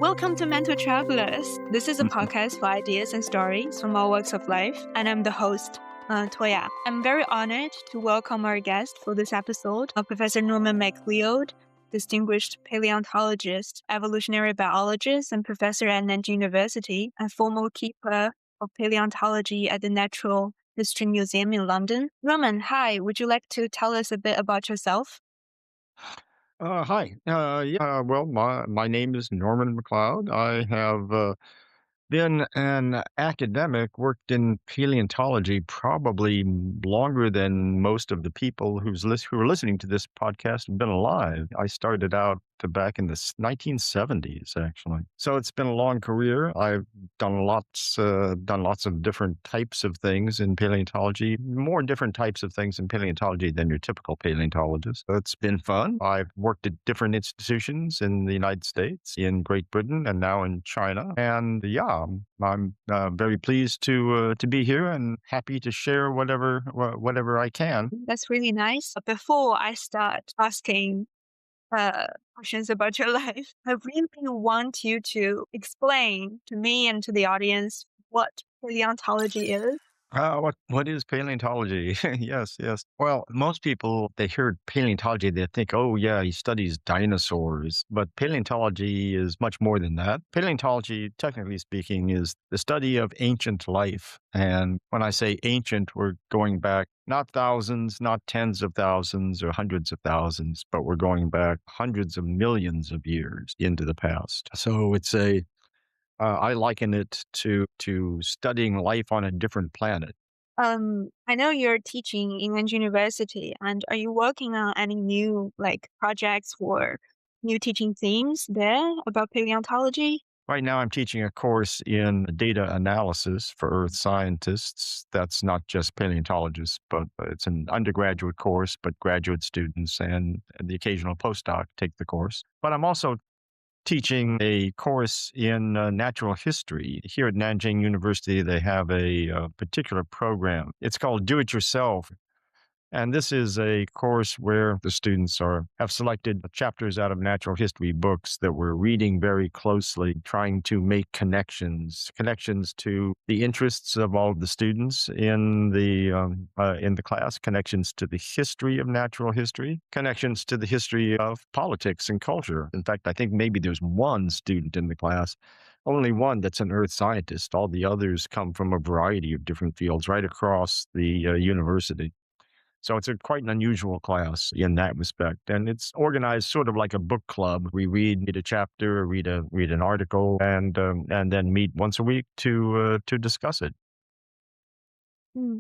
Welcome to Mental Travelers. This is a Mhm. podcast for ideas and stories from all walks of life, and I'm the host, Toya. I'm very honored to welcome our guest for this episode, Professor Norman MacLeod, distinguished paleontologist, evolutionary biologist, and professor at Nanjing University, and former keeper of paleontology at the Natural History Museum in London. Norman, hi. Would you like to tell us a bit about yourself? Hi. Well, my name is Norman MacLeod. I have been an academic, worked in paleontology probably longer than most of the people who are listening to this podcast have been alive. I started out back in the 1970s, actually. So it's been a long career. I've done lots of different types of things in paleontology, more different types of things in paleontology than your typical paleontologist. It's been fun. I've worked at different institutions in the United States, in Great Britain, and now in China. And yeah, I'm very pleased to be here and happy to share whatever I can. That's really nice. Before I start asking questions about your life, I really want you to explain to me and to the audience what paleontology is. What is paleontology? Yes, yes. Well, most people they hear paleontology, they think, oh yeah, he studies dinosaurs. But paleontology is much more than that. Paleontology, technically speaking, is the study of ancient life. And when I say ancient, we're going back not thousands, not tens of thousands or hundreds of thousands, but we're going back hundreds of millions of years into the past. So I liken it to studying life on a different planet. I know you're teaching in Nanjing University, and are you working on any new projects or new teaching themes there about paleontology? Right now, I'm teaching a course in data analysis for earth scientists. That's not just paleontologists, but it's an undergraduate course, but graduate students and the occasional postdoc take the course. But I'm also teaching a course in natural history. Here at Nanjing University, they have a particular program. It's called Do It Yourself. And this is a course where the students have selected chapters out of natural history books that we're reading very closely, trying to make connections to the interests of all of the students in the class, connections to the history of natural history, connections to the history of politics and culture. In fact, I think maybe there's one student in the class, only one that's an earth scientist. All the others come from a variety of different fields right across the university. So it's quite an unusual class in that respect, and it's organized sort of like a book club. We read a chapter, read an article, and then meet once a week to discuss it.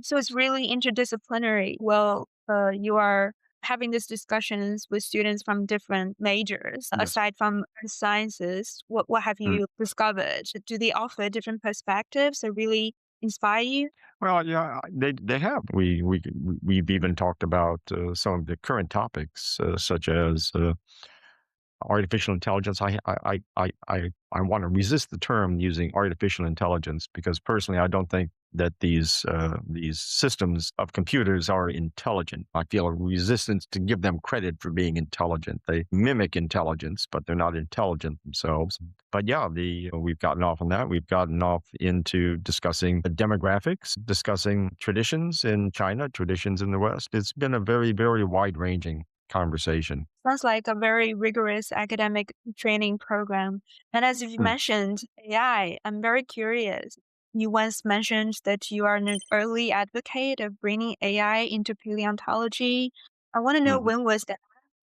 So it's really interdisciplinary. Well, you are having these discussions with students from different majors. Yes. Aside from earth sciences, what have Mm. you discovered? Do they offer different perspectives that really inspire you? Well, yeah, they have. We've even talked about some of the current topics, such as artificial intelligence. I want to resist the term using artificial intelligence because personally, I don't think that these systems of computers are intelligent. I feel a resistance to give them credit for being intelligent. They mimic intelligence, but they're not intelligent themselves. But yeah, we've gotten off on that. We've gotten off into discussing the demographics, discussing traditions in China, traditions in the West. It's been a very, very wide ranging conversation. Sounds like a very rigorous academic training program. And as you Mm, mentioned, AI, I'm very curious. You once mentioned that you are an early advocate of bringing AI into paleontology. I want to know, mhm. when was that,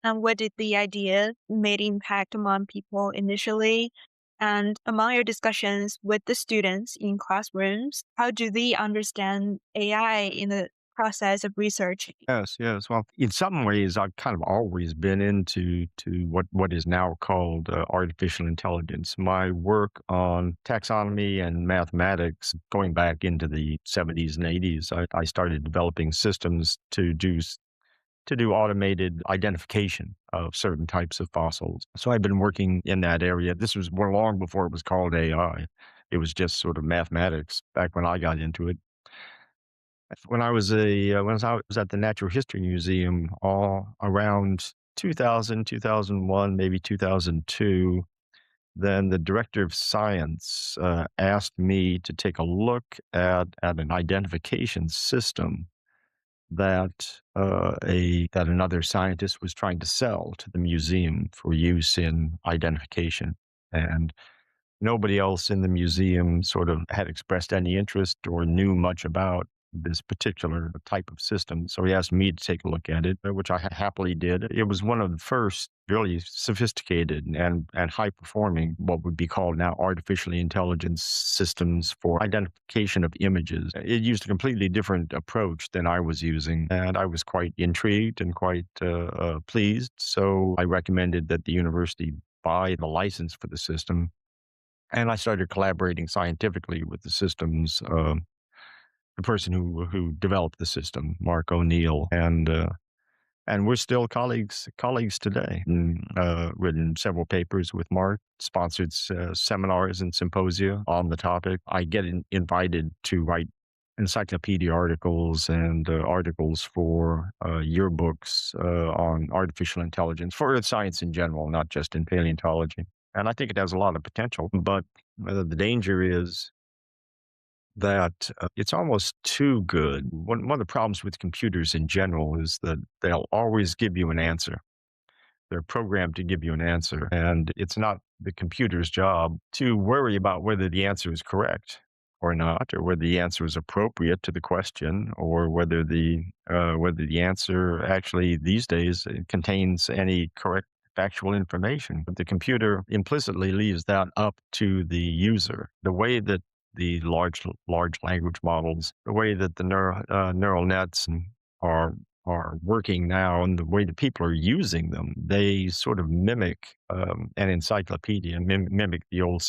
and what did the idea made impact among people initially? And among your discussions with the students in classrooms, how do they understand AI in the process of research? Yes, yes. Well, in some ways, I've kind of always been into what is now called artificial intelligence. My work on taxonomy and mathematics, going back into the 70s and 80s, I started developing systems to do automated identification of certain types of fossils. So I've been working in that area. This was long before it was called AI. It was just sort of mathematics back when I got into it. When I was at the Natural History Museum, all around 2000, 2001, maybe 2002, then the director of science asked me to take a look at an identification system that another scientist was trying to sell to the museum for use in identification. And nobody else in the museum sort of had expressed any interest or knew much about this particular type of system. So he asked me to take a look at it, which I happily did. It was one of the first really sophisticated and high performing, what would be called now artificially intelligent systems for identification of images. It used a completely different approach than I was using, and I was quite intrigued and quite pleased. So I recommended that the university buy the license for the system, and I started collaborating scientifically with the person who developed the system, Mark O'Neill, and we're still colleagues today. Written several papers with Mark, sponsored seminars and symposia on the topic. I get invited to write encyclopedia articles and articles for yearbooks on artificial intelligence for earth science in general, not just in paleontology. And I think it has a lot of potential, but the danger is that it's almost too good. One of the problems with computers in general is that they'll always give you an answer. They're programmed to give you an answer, and it's not the computer's job to worry about whether the answer is correct or not, or whether the answer is appropriate to the question, or whether the answer actually these days contains any correct factual information. But the computer implicitly leaves that up to the user. The way that the large language models, the way that the neural nets are are working now and the way that people are using them, they sort of mimic an encyclopedia, mimic the old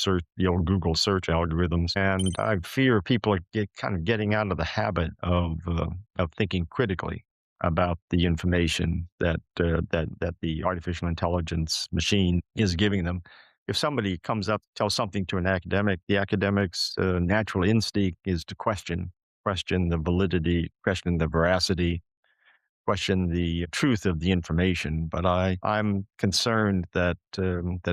Google search algorithms. And I fear people are kind of getting out of the habit of thinking critically about the information that the artificial intelligence machine is giving them. If somebody comes up, tells something to an academic, the academic's natural instinct is to question the validity, question the veracity, question the truth of the information. But I'm concerned that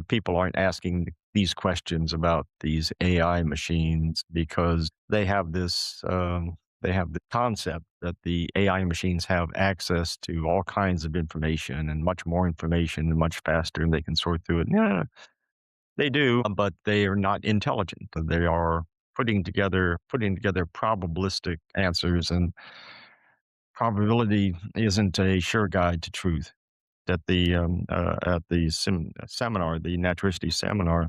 people aren't asking these questions about these AI machines because they have they have the concept that the AI machines have access to all kinds of information and much more information and much faster, and they can sort through it. Yeah, they do, but they are not intelligent. They are putting together probabilistic answers, and probability isn't a sure guide to truth. At the seminar, the naturicity seminar,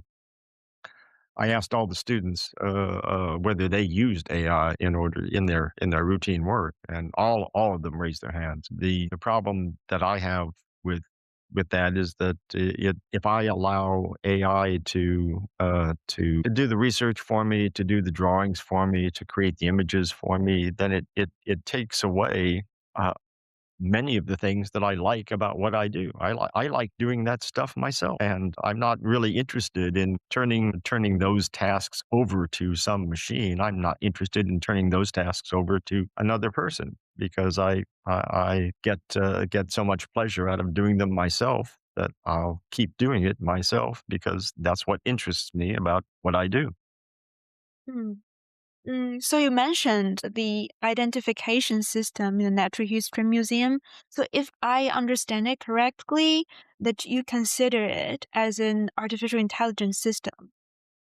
I asked all the students whether they used AI in their routine work, and all of them raised their hands. The problem that I have with with that is that if I allow AI to do the research for me, to do the drawings for me, to create the images for me, then it takes away uh, many of the things that I like about what I do. I like doing that stuff myself, and I'm not really interested in turning those tasks over to some machine. I'm not interested in turning those tasks over to another person because I get so much pleasure out of doing them myself that I'll keep doing it myself because that's what interests me about what I do. Mm. So you mentioned the identification system in the Natural History Museum. So if I understand it correctly, that you consider it as an artificial intelligence system,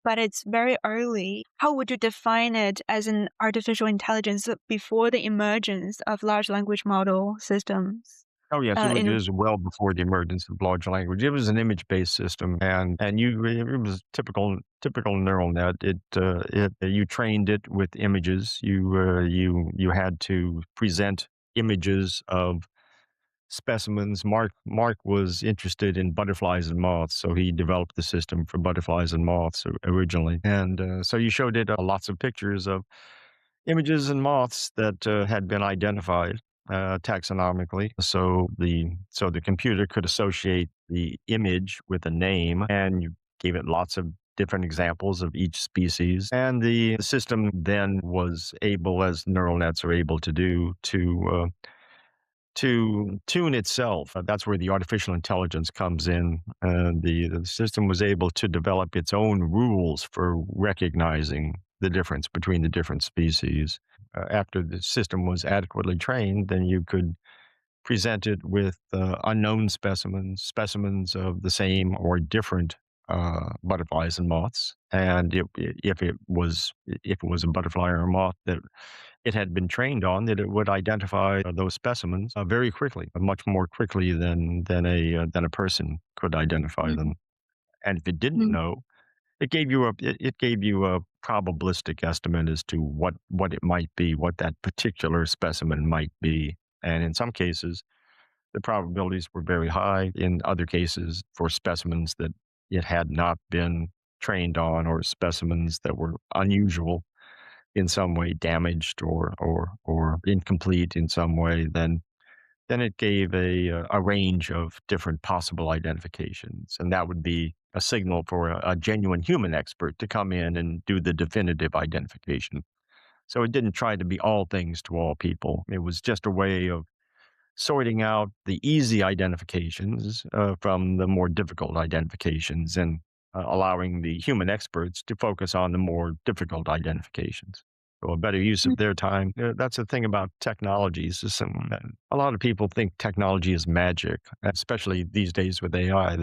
but it's very early. How would you define it as an artificial intelligence before the emergence of large language model systems? Oh, yes, In it was well before the emergence of large language. It was an image-based system, and it was typical neural net. You trained it with images. You had to present images of specimens. Mark was interested in butterflies and moths, so he developed the system for butterflies and moths originally. And so you showed it lots of pictures of images and moths that had been identified taxonomically. So the computer could associate the image with a name, and you gave it lots of different examples of each species. And the system then was able, as neural nets are able to do, to tune itself. That's where the artificial intelligence comes in. The system was able to develop its own rules for recognizing the difference between the different species. After the system was adequately trained, then you could present it with unknown specimens, specimens of the same or different butterflies and moths. And if it was a butterfly or a moth that it had been trained on, that it would identify those specimens very quickly, much more quickly than a person could identify them. And if it didn't Mm, know, it gave you a probabilistic estimate as to what it might be, what that particular specimen might be. And in some cases, the probabilities were very high. In other cases, for specimens that it had not been trained on, or specimens that were unusual in some way, damaged or incomplete in some way, then it gave a range of different possible identifications, and that would be a signal for a genuine human expert to come in and do the definitive identification. So it didn't try to be all things to all people. It was just a way of sorting out the easy identifications from the more difficult identifications, and allowing the human experts to focus on the more difficult identifications. So a better use mm. of their time. That's the thing about technologies. A lot of people think technology is magic, especially these days with AI.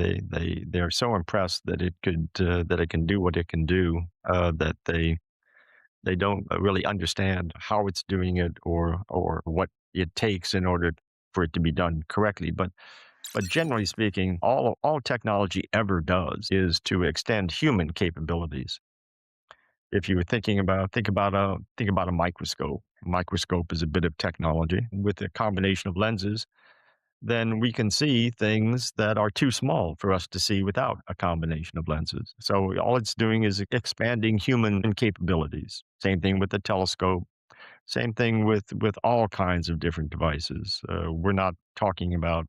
They're so impressed that it can do what it can do, that they don't really understand how it's doing it, or what it takes in order for it to be done correctly. But generally speaking, all technology ever does is to extend human capabilities. If you were think about a microscope. A microscope is a bit of technology with a combination of lenses. Then we can see things that are too small for us to see without a combination of lenses. So all it's doing is expanding human capabilities. Same thing with the telescope. Same thing with all kinds of different devices. We're not talking about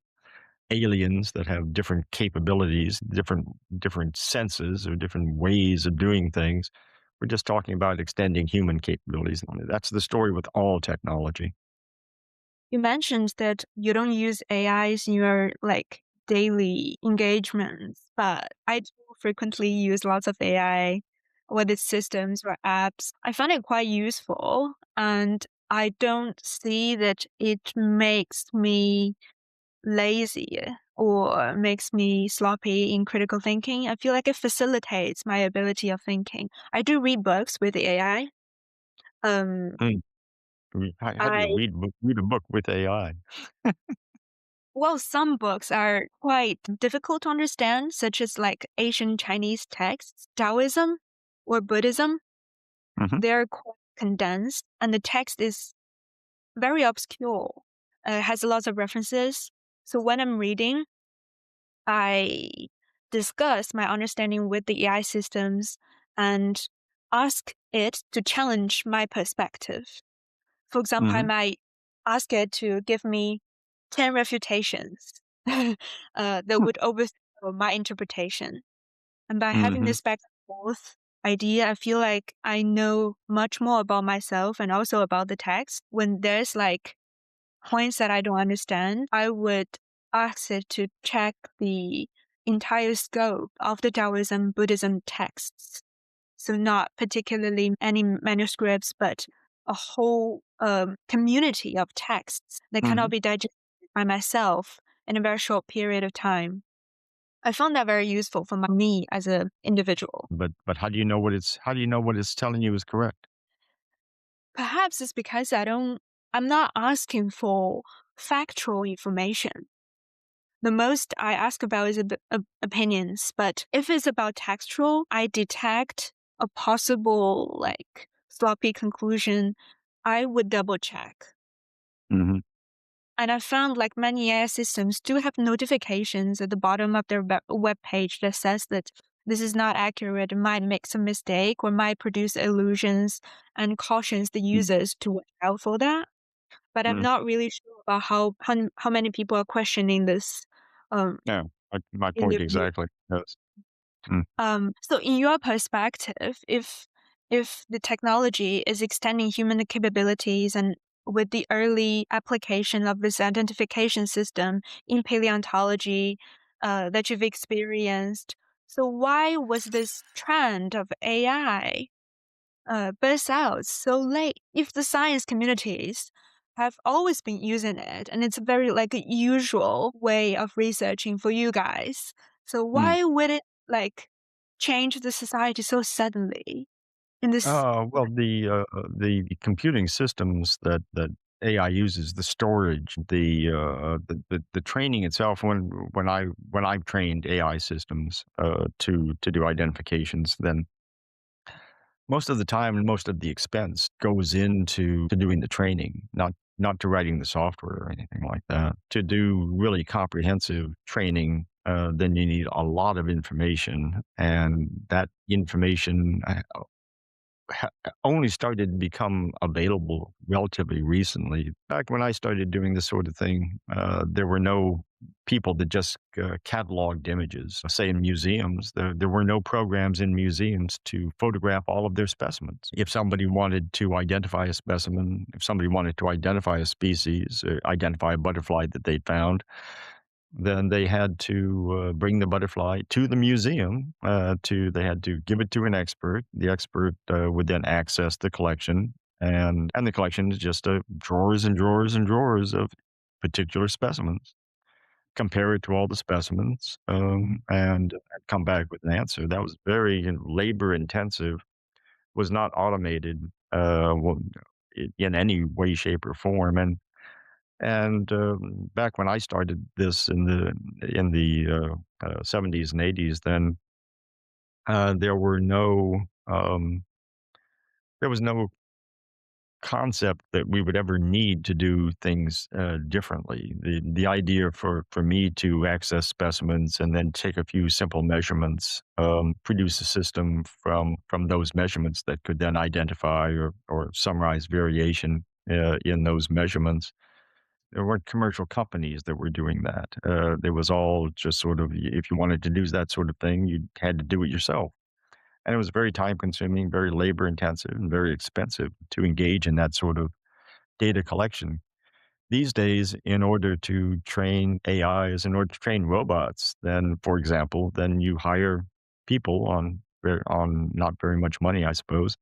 aliens that have different capabilities, different senses, or different ways of doing things. We're just talking about extending human capabilities. That's the story with all technology. You mentioned that you don't use AIs in your daily engagements, but I do frequently use lots of AI, whether it's systems or apps. I find it quite useful, and I don't see that it makes me lazy or makes me sloppy in critical thinking. I feel like it facilitates my ability of thinking. I do read books with the AI. Um, Mm. How do you I read a book with AI? Well, some books are quite difficult to understand, such as ancient Chinese texts, Taoism or Buddhism. Hmm. They're quite condensed, and the text is very obscure. Has lots of references. So when I'm reading, I discuss my understanding with the AI systems and ask it to challenge my perspective. For example, I Hmm. might ask it to give me 10 refutations that would overthrow my interpretation. And by having Hmm. this back and forth idea, I feel like I know much more about myself and also about the text. When there's points that I don't understand, I would ask it to check the entire scope of the Taoism Buddhism texts. So not particularly any manuscripts, but a whole community of texts that cannot Hmm. be digested by myself in a very short period of time. I found that very useful for me as an individual. But how do you know what it's telling you is correct? Perhaps it's because I'm not asking for factual information. The most I ask about is opinions, but if it's about textual, I detect a possible sloppy conclusion. I would double check. Hmm. And I found many AI systems do have notifications at the bottom of their web page that says that this is not accurate, might make some mistake, or might produce illusions, and cautions the users to watch out for that. But I'm Hmm. not really sure about how many people are questioning this um, Yeah, my in point their view. exactly. Yes. Mm. So in your perspective, if the technology is extending human capabilities and with the early application of this identification system in paleontology that you've experienced. So why was this trend of AI burst out so late if the science communities have always been using it and it's a very like a usual way of researching for you guys? So Mm. why would it like change the society so suddenly in this? Well, the computing systems that AI uses, the storage, the training itself. When I've trained AI systems to do identifications, then most of the time and most of the expense goes into to doing the training, not to writing the software or anything like that. To do really comprehensive training, then you need a lot of information, and that information only started to become available relatively recently. Back when I started doing this sort of thing, there were no people that just cataloged images. Say in museums, there were no programs in museums to photograph all of their specimens. If somebody wanted to identify a specimen, if somebody wanted to identify a species, or identify a butterfly that they found, then they had to bring the butterfly to the museum. They had to give it to an expert. The expert would then access the collection, and the collection is just drawers and drawers and drawers of particular specimens. Compare it to all the specimens, and come back with an answer. That was very labor intensive. Was not automated in any way, shape, or form, and back when I started this in the 70s and 80s, then there were um, there was no concept that we would ever need to do things differently. The idea for me to access specimens and then take a few simple measurements, produce a system from those measurements that could then identify or summarize variation in those measurements. There weren't commercial companies that were doing that. It was all just sort of, if you wanted to do that sort of thing, you had to do it yourself. And it was very time consuming, very labor intensive, and very expensive to engage in that sort of data collection. These days, in order to train AIs, in order to train robots, then, for example, then you hire people on not very much money, I suppose,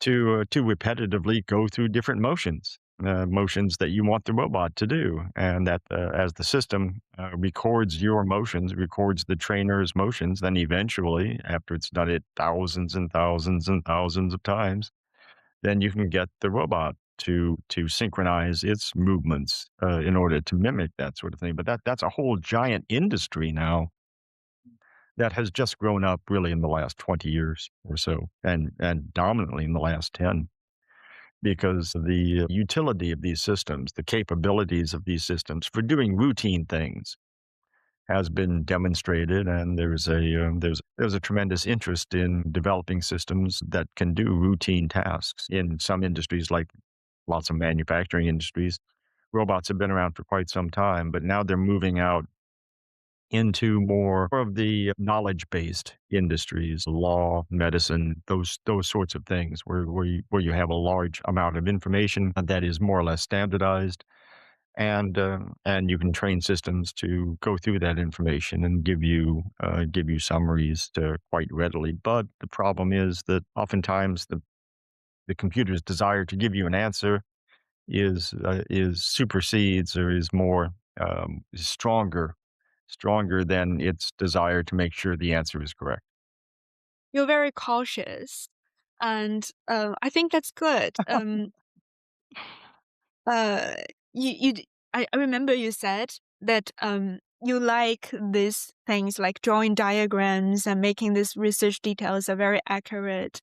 to repetitively go through different motions, motions that you want the robot to do, and that as the system records your motions, records the trainer's motions, then eventually, after it's done it thousands and thousands and thousands of times, then you can get the robot to synchronize its movements in order to mimic that sort of thing. But that's a whole giant industry now that has just grown up really in the last 20 years or so, and dominantly in the last 10, because the utility of these systems, the capabilities of these systems for doing routine things has been demonstrated, and there's a tremendous interest in developing systems that can do routine tasks in some industries, like lots of manufacturing industries. Robots have been around for quite some time, but now they're moving out into more of the knowledge-based industries, law, medicine, those sorts of things, where you have a large amount of information that is more or less standardized, and you can train systems to go through that information and give you summaries quite readily. But the problem is that oftentimes the computer's desire to give you an answer is supersedes or is more is stronger than its desire to make sure the answer is correct. You're very cautious, and I think that's good. Uh, I remember you said that you like these things like drawing diagrams and making these research details are very accurate.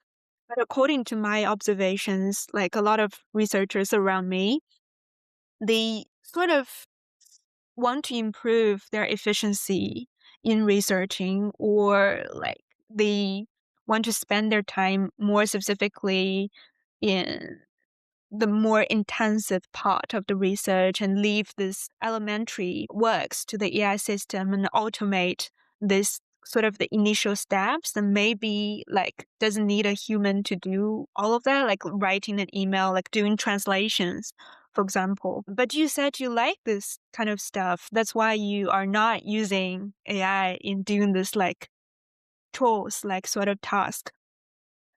But according to my observations, like a lot of researchers around me, they sort of want to improve their efficiency in researching, or like they want to spend their time more specifically in the more intensive part of the research and leave this elementary works to the AI system and automate this sort of the initial steps, then maybe like doesn't need a human to do all of that, like writing an email, like doing translations, for example. But you said you like this kind of stuff. That's why you are not using AI in doing this like tools, like sort of task.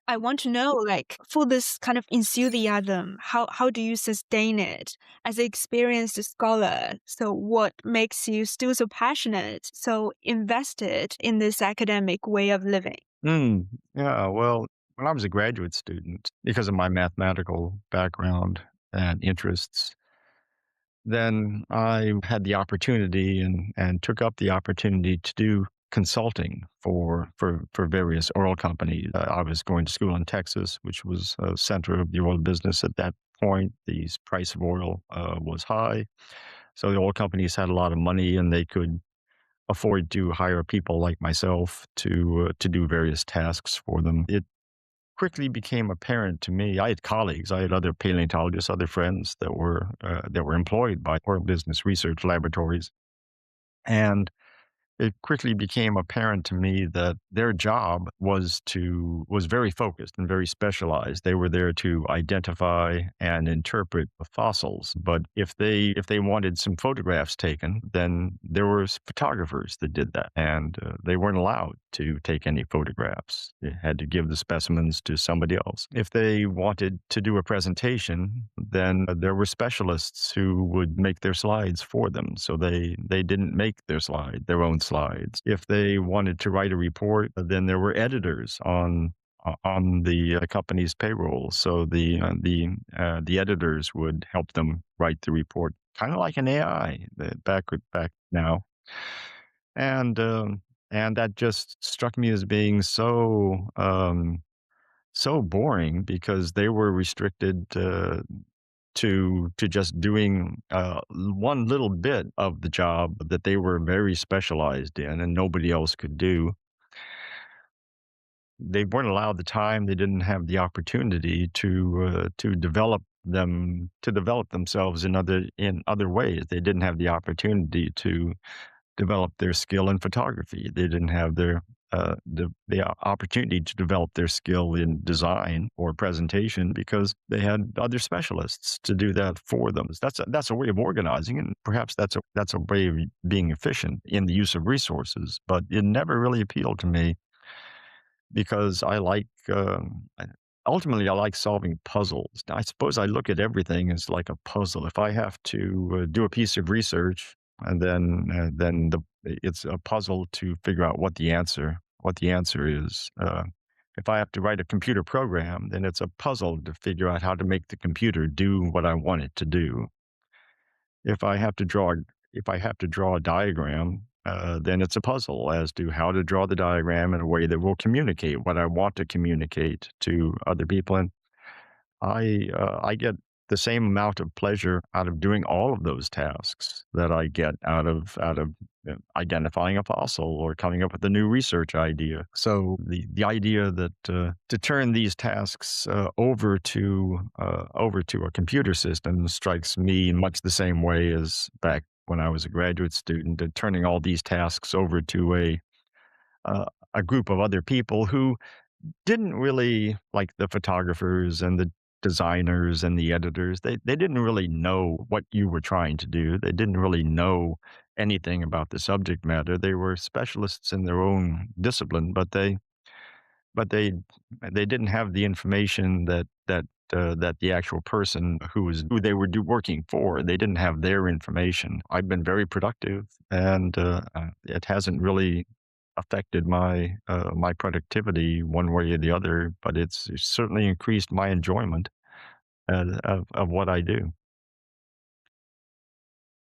I want to know, like, for this kind of enthusiasm, how do you sustain it as an experienced scholar? So what makes you still so passionate, so invested in this academic way of living? Mm, yeah, well, when I was a graduate student, because of my mathematical background and interests, then I had the opportunity and took up the opportunity to do consulting for various oil companies. I was going to school in Texas, which was a center of the oil business at that point. The price of oil was high, so the oil companies had a lot of money, and they could afford to hire people like myself to do various tasks for them. It quickly became apparent to me. I had colleagues, I had other paleontologists, other friends that were employed by oil business research laboratories, and it quickly became apparent to me that their job was very focused and very specialized. They were there to identify and interpret the fossils. But if they wanted some photographs taken, then there were photographers that did that, and they weren't allowed to take any photographs. They had to give the specimens to somebody else. If they wanted to do a presentation, then there were specialists who would make their slides for them. So they didn't make their own slides. If they wanted to write a report, then there were editors on the company's payroll. So the editors would help them write the report, kind of like an AI back now. And and that just struck me as being so boring because they were restricted to just doing one little bit of the job that they were very specialized in and nobody else could do. They weren't allowed the time. They didn't have the opportunity to develop themselves in other ways. They didn't have the opportunity to develop their skill in photography. They didn't have the opportunity to develop their skill in design or presentation because they had other specialists to do that for them. That's a way of organizing, and perhaps that's a way of being efficient in the use of resources. But it never really appealed to me because ultimately I like solving puzzles. Now, I suppose I look at everything as like a puzzle. If I have to do a piece of research, and it's a puzzle to figure out what the answer is. If I have to write a computer program, then it's a puzzle to figure out how to make the computer do what I want it to do. If I have to draw if I have to draw a diagram, then it's a puzzle as to how to draw the diagram in a way that will communicate what I want to communicate to other people. And I get the same amount of pleasure out of doing all of those tasks that I get out of identifying a fossil or coming up with a new research idea. So the idea that to turn these tasks over to a computer system strikes me in much the same way as back when I was a graduate student, and turning all these tasks over to uh, a group of other people who didn't really like the photographers and the designers and the editors. They didn't really know what you were trying to do. They didn't really know anything about the subject matter. They were specialists in their own discipline, but they didn't have the information that the actual person who they were working for. They didn't have their information. I've been very productive, and it hasn't really affected my productivity one way or the other, but it's certainly increased my enjoyment of what I do.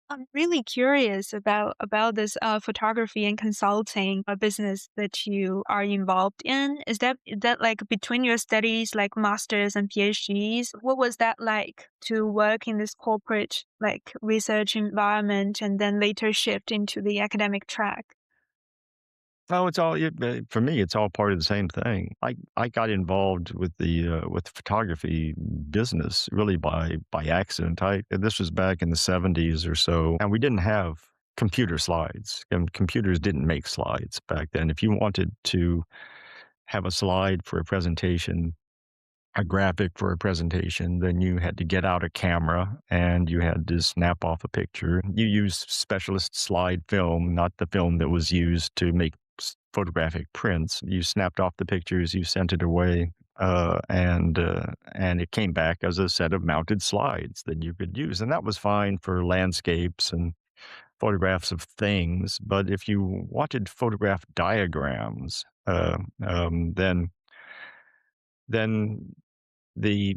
I'm really curious about this photography and consulting business that you are involved in. Is that like between your studies, like masters and PhDs? What was that like to work in this corporate like research environment and then later shift into the academic track? Oh, for me, it's all part of the same thing. I got involved with the photography business really by accident. I This was back in the '70s or so, and we didn't have computer slides, and computers didn't make slides back then. If you wanted to have a slide for a presentation, a graphic for a presentation, then you had to get out a camera and you had to snap off a picture. You used specialist slide film, not the film that was used to make photographic prints. You snapped off the pictures, you sent it away, and it came back as a set of mounted slides that you could use, and that was fine for landscapes and photographs of things. But if you wanted to photograph diagrams, then the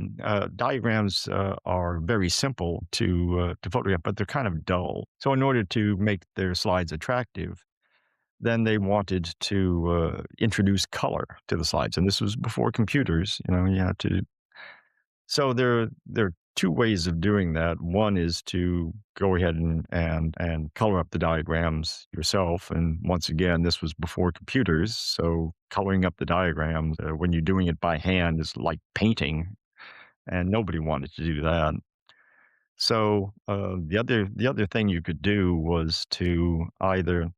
diagrams are very simple to photograph, but they're kind of dull. So in order to make their slides attractive, then they wanted to introduce color to the slides, and this was before computers. You had to. So there are two ways of doing that. One is to go ahead and color up the diagrams yourself. And once again, this was before computers, so coloring up the diagrams when you're doing it by hand is like painting, and nobody wanted to do that. So the other thing you could do was to either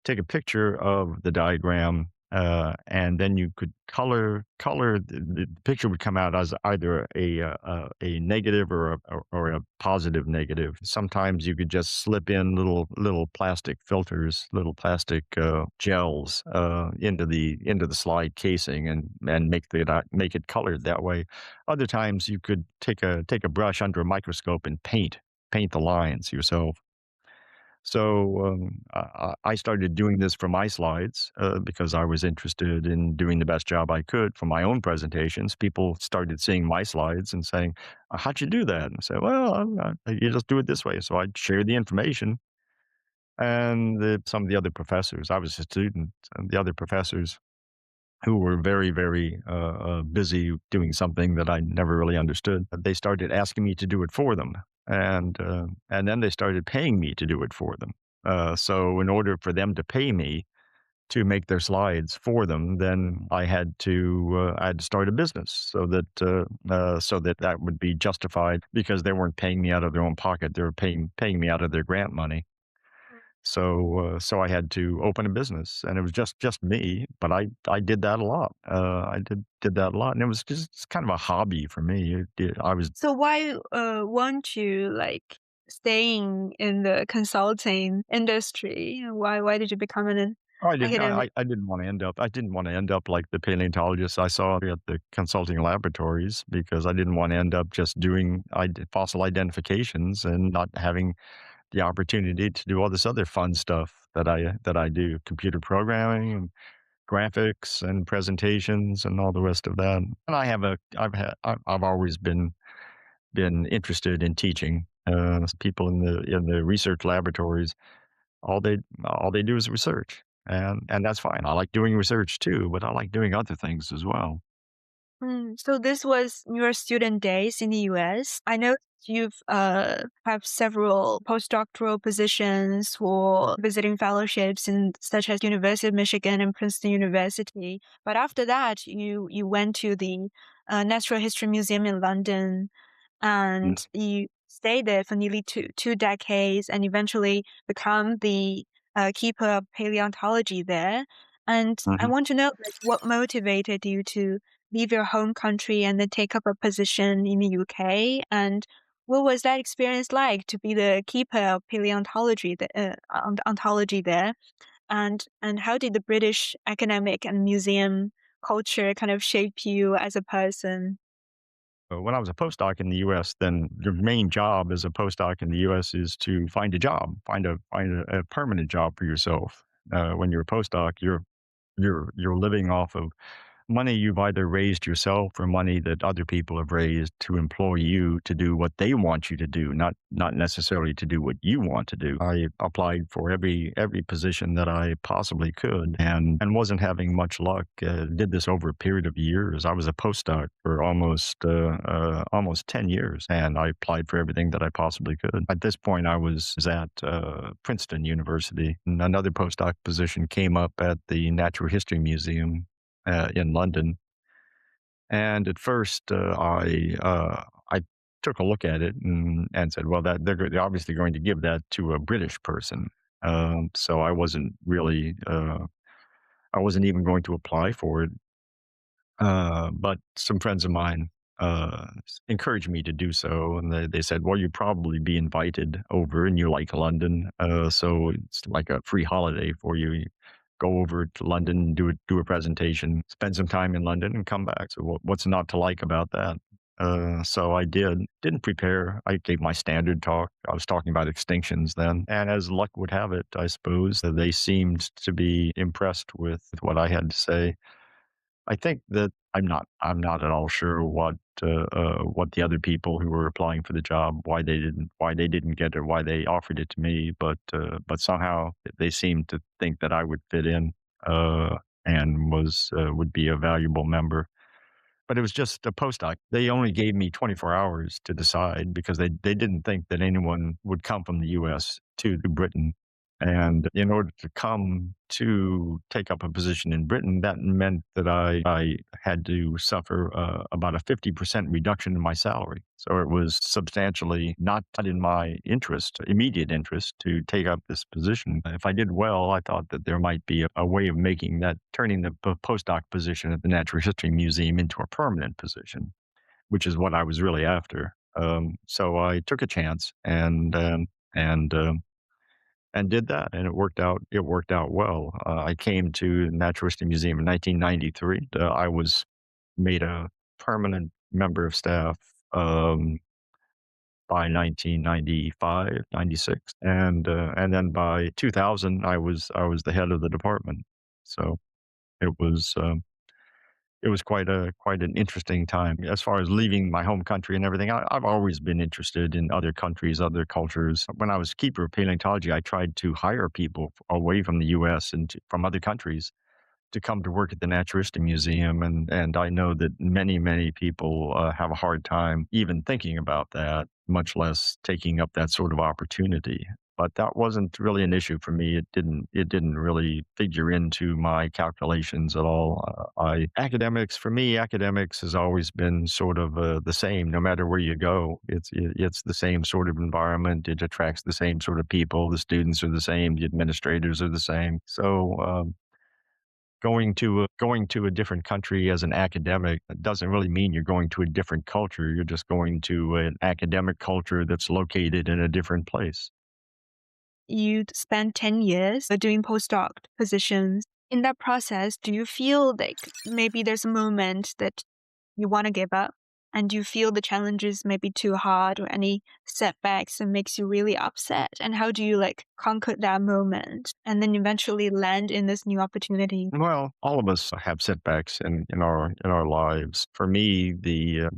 take a picture of the diagram, and then you could color. The picture would come out as either a negative or a positive negative. Sometimes you could just slip in little plastic filters, little plastic gels into the slide casing, and make it colored that way. Other times you could take a brush under a microscope and paint the lines yourself. So I started doing this for my slides because I was interested in doing the best job I could for my own presentations. People started seeing my slides and saying, "How'd you do that?" And I said, "Well, you just do it this way." So I'd share the information, and some of the other professors. I was a student, and the other professors who were very, very busy doing something that I never really understood. They started asking me to do it for them, and then they started paying me to do it for them. So in order for them to pay me to make their slides for them, then I had to start a business so that would be justified because they weren't paying me out of their own pocket; they were paying me out of their grant money. So I had to open a business, and it was just me, but I did that a lot. I did that a lot, and it was just kind of a hobby for me. I was So why want you like staying in the consulting industry? Why did you become an I didn't academic? I didn't want to end up I didn't want to end up like the paleontologists I saw at the consulting laboratories, because I didn't want to end up just doing fossil identifications and not having the opportunity to do all this other fun stuff that I do, computer programming and graphics and presentations and all the rest of that. And I've always been interested in teaching. People in the research laboratories, all they do is research, and that's fine. I like doing research too, but I like doing other things as well. So this was your student days in the US. I know you've have several postdoctoral positions for visiting fellowships in such as University of Michigan and Princeton University. But after that, you went to the Natural History Museum in London, and you stayed there for nearly two decades, and eventually become the keeper of paleontology there. And I Mhm. want to know, like, what motivated you to leave your home country and then take up a position in the UK? And what was that experience like to be the keeper of paleontology, ontology there? And how did the British academic and museum culture kind of shape you as a person? When I was a postdoc in the U.S., then your main job as a postdoc in the U.S. is to find a job, find a permanent job for yourself. When you're a postdoc, you're living off of money you've either raised yourself or money that other people have raised to employ you to do what they want you to do, not necessarily to do what you want to do. I applied for every position that I possibly could, and wasn't having much luck. Did this over a period of years. I was a postdoc for almost 10 years, and I applied for everything that I possibly could. At this point, I was at Princeton University, and another postdoc position came up at the Natural History Museum in London. And at first, I took a look at it and said, "Well, they're obviously going to give that to a British person." So I wasn't even going to apply for it. But some friends of mine encouraged me to do so, and they said, "Well, you'd probably be invited over, and you like London, so it's like a free holiday for you. You go over to London, do a presentation, spend some time in London, and come back. So what's not to like about that?" So I did. Didn't prepare. I gave my standard talk. I was talking about extinctions then, and as luck would have it, I suppose that they seemed to be impressed with what I had to say. I think that I'm not at all sure what the other people who were applying for the job, why they didn't get it, why they offered it to me, but somehow they seemed to think that I would fit in, and would be a valuable member. But it was just a postdoc. They only gave me 24 hours to decide because they didn't think that anyone would come from the US to Britain. And in order to come to take up a position in Britain, that meant that I had to suffer about a 50% reduction in my salary. So it was substantially not in my interest, immediate interest, to take up this position. If I did well, I thought that there might be a way of making that, turning the postdoc position at the Natural History Museum into a permanent position, which is what I was really after. So I took a chance and and did that, and it worked out. It worked out well. I came to the Natural History Museum in 1993. I was made a permanent member of staff by 1995, 96, and then by 2000, I was the head of the department. So it was it was quite an interesting time. As far as leaving my home country and everything, I've always been interested in other countries, other cultures. When I was keeper of paleontology, I tried to hire people away from the U.S. and from other countries to come to work at the Natural History Museum, and I know that many people have a hard time even thinking about that, much less taking up that sort of opportunity. But that wasn't really an issue for me. It didn't really figure into my calculations at all. I academics for me, academics has always been sort of the same. No matter where you go, it's the same sort of environment. It attracts the same sort of people. The students are the same. The administrators are the same. So going to a different country as an academic doesn't really mean you're going to a different culture. You're just going to an academic culture that's located in a different place. You'd spent 10 years doing postdoc positions. In that process, do you feel like maybe there's a moment that you want to give up? And do you feel the challenges may be too hard or any setbacks that makes you really upset? And how do you like conquer that moment and then eventually land in this new opportunity? Well, all of us have setbacks in our lives. For me, the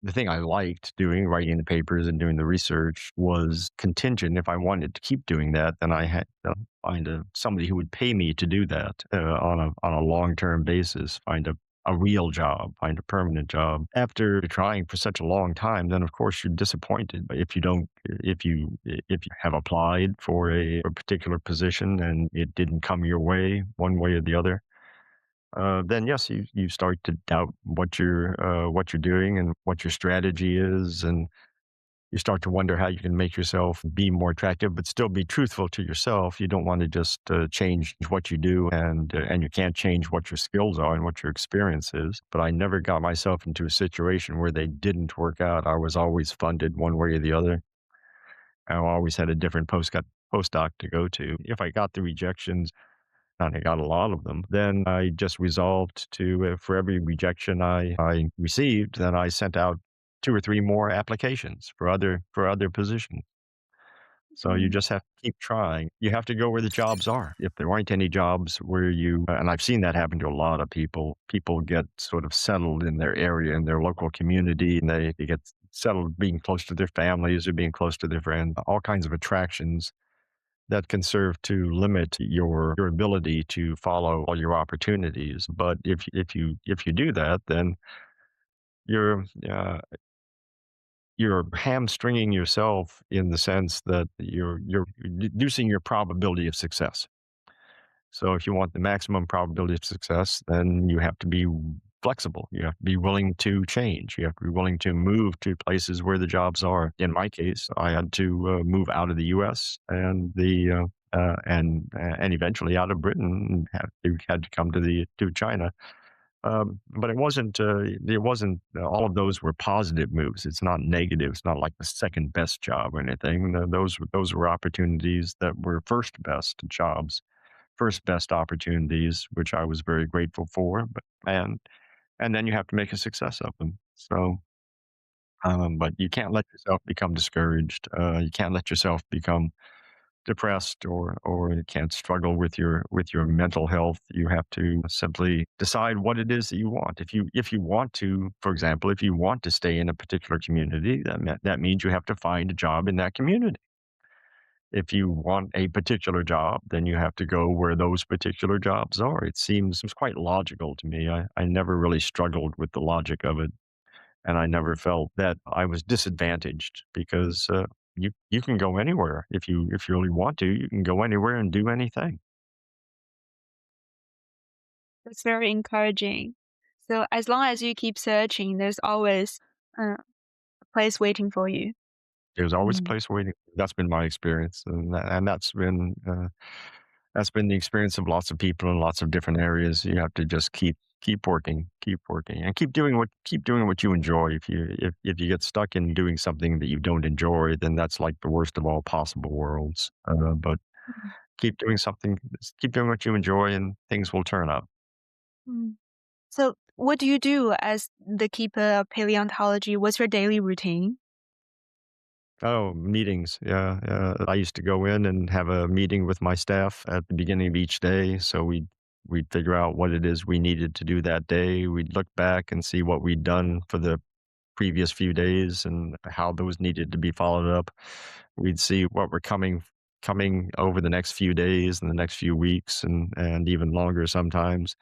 the thing I liked doing, writing the papers and doing the research, was contingent. If I wanted to keep doing that, then I had to find somebody who would pay me to do that on a long term basis. Find a real job, find a permanent job. After trying for such a long time, then of course you're disappointed. But if you don't, if you have applied for a particular position and it didn't come your way, one way or the other, then yes, you start to doubt what you're doing and what your strategy is, and you start to wonder how you can make yourself be more attractive, but still be truthful to yourself. You don't want to just change what you do, and you can't change what your skills are and what your experience is. But I never got myself into a situation where they didn't work out. I was always funded one way or the other. I always had a different postdoc to go to. If I got the rejections, and I got a lot of them. Then I just resolved to, for every rejection I received, then I sent out two or three more applications for other positions. So you Mm. just have to keep trying. You have to go where the jobs are. If there aren't any jobs where and I've seen that happen to a lot of people, people get sort of settled in their area, in their local community, and they get settled being close to their families or being close to their friends, all kinds of attractions that can serve to limit your ability to follow all your opportunities. But if you do that, then you're uh, you're hamstringing yourself in the sense that you're reducing your probability of success. So if you want the maximum probability of success, then you have to be flexible. You have to be willing to change. You have to be willing to move to places where the jobs are. In my case, I had to move out of the U.S. and eventually out of Britain. And had to come to China. But it wasn't all of those were positive moves. It's not negative. It's not like the second best job or anything. Those were opportunities that were first best jobs, first best opportunities, which I was very grateful for. And then you have to make a success of them. So, but you can't let yourself become discouraged. You can't let yourself become depressed, or you can't struggle with your mental health. You have to simply decide what it is that you want. If you want to, for example, if you want to stay in a particular community, that means you have to find a job in that community. If you want a particular job, then you have to go where those particular jobs are. It seems quite logical to me. I never really struggled with the logic of it, and I never felt that I was disadvantaged because you can go anywhere if you really want to. You can go anywhere and do anything. That's very encouraging. So as long as you keep searching, there's always a place waiting for you. There's always a Mm. place waiting. That's been my experience, and that's been the experience of lots of people in lots of different areas. You have to just keep working, and keep doing what you enjoy. If you get stuck in doing something that you don't enjoy, then that's like the worst of all possible worlds. But Mm. keep doing something, keep doing what you enjoy, and things will turn up. Mm. So what do you do as the keeper of paleontology? What's your daily routine? Oh, meetings. Yeah, yeah. I used to go in and have a meeting with my staff at the beginning of each day. So we'd figure out what it is we needed to do that day. We'd look back and see what we'd done for the previous few days and how those needed to be followed up. We'd see what were coming over the next few days and the next few weeks and even longer sometimes,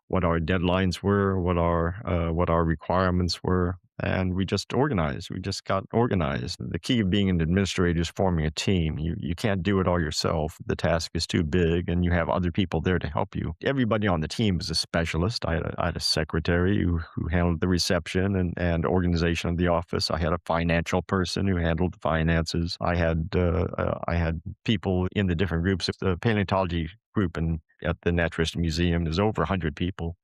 what our deadlines were, what our requirements were, and we just organized. We just got organized. The key of being an administrator is forming a team. You can't do it all yourself. The task is too big, and you have other people there to help you. Everybody on the team is a specialist. I had a secretary who handled the reception and organization of the office. I had a financial person who handled the finances. I had people in the different groups. If the paleontology group and at the Naturist Museum, there's over 100 people,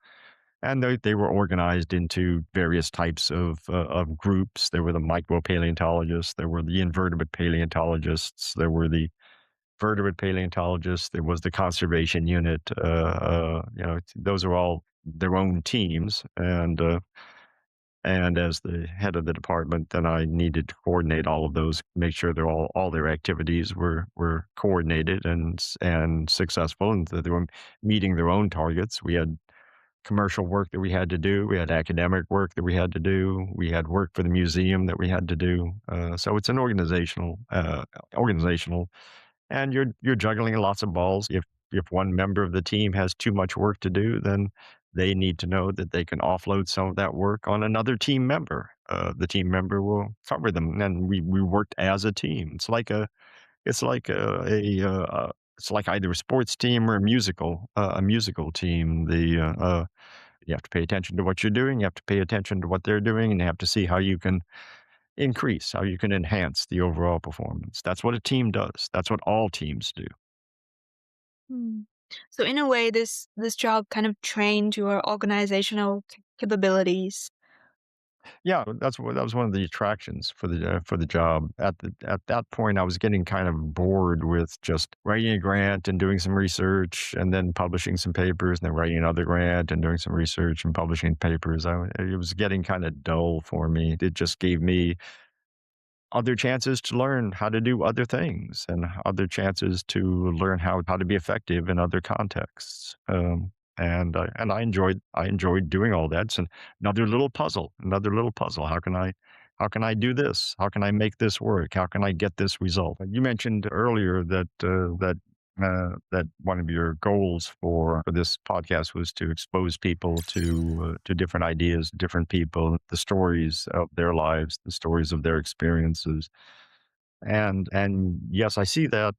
and they were organized into various types of groups. There were the micropaleontologists, there were the invertebrate paleontologists, there were the vertebrate paleontologists, there was the conservation unit. Those are all their own teams, and as the head of the department, then I needed to coordinate all of those, make sure they're all their activities were coordinated and successful, and that they were meeting their own targets. We had commercial work that we had to do. We had academic work that we had to do. We had work for the museum that we had to do. So it's an organizational, and you're juggling lots of balls. If one member of the team has too much work to do, then they need to know that they can offload some of that work on another team member. The team member will cover them, and we worked as a team. It's like either a sports team or a musical team. You have to pay attention to what you're doing. You have to pay attention to what they're doing, and you have to see how you can how you can enhance the overall performance. That's what a team does. That's what all teams do. Mm. So in a way, this job kind of trained your organizational capabilities. Yeah, that was one of the attractions for the job. At that point, I was getting kind of bored with just writing a grant and doing some research and then publishing some papers and then writing another grant and doing some research and publishing papers. It was getting kind of dull for me. It just gave me other chances to learn how to do other things and other chances to learn how to be effective in other contexts. And I enjoyed doing all that. It's another little puzzle. How can I do this? How can I make this work? How can I get this result? You mentioned earlier that one of your goals for this podcast was to expose people to different ideas, different people, the stories of their lives, the stories of their experiences, and yes, I see that.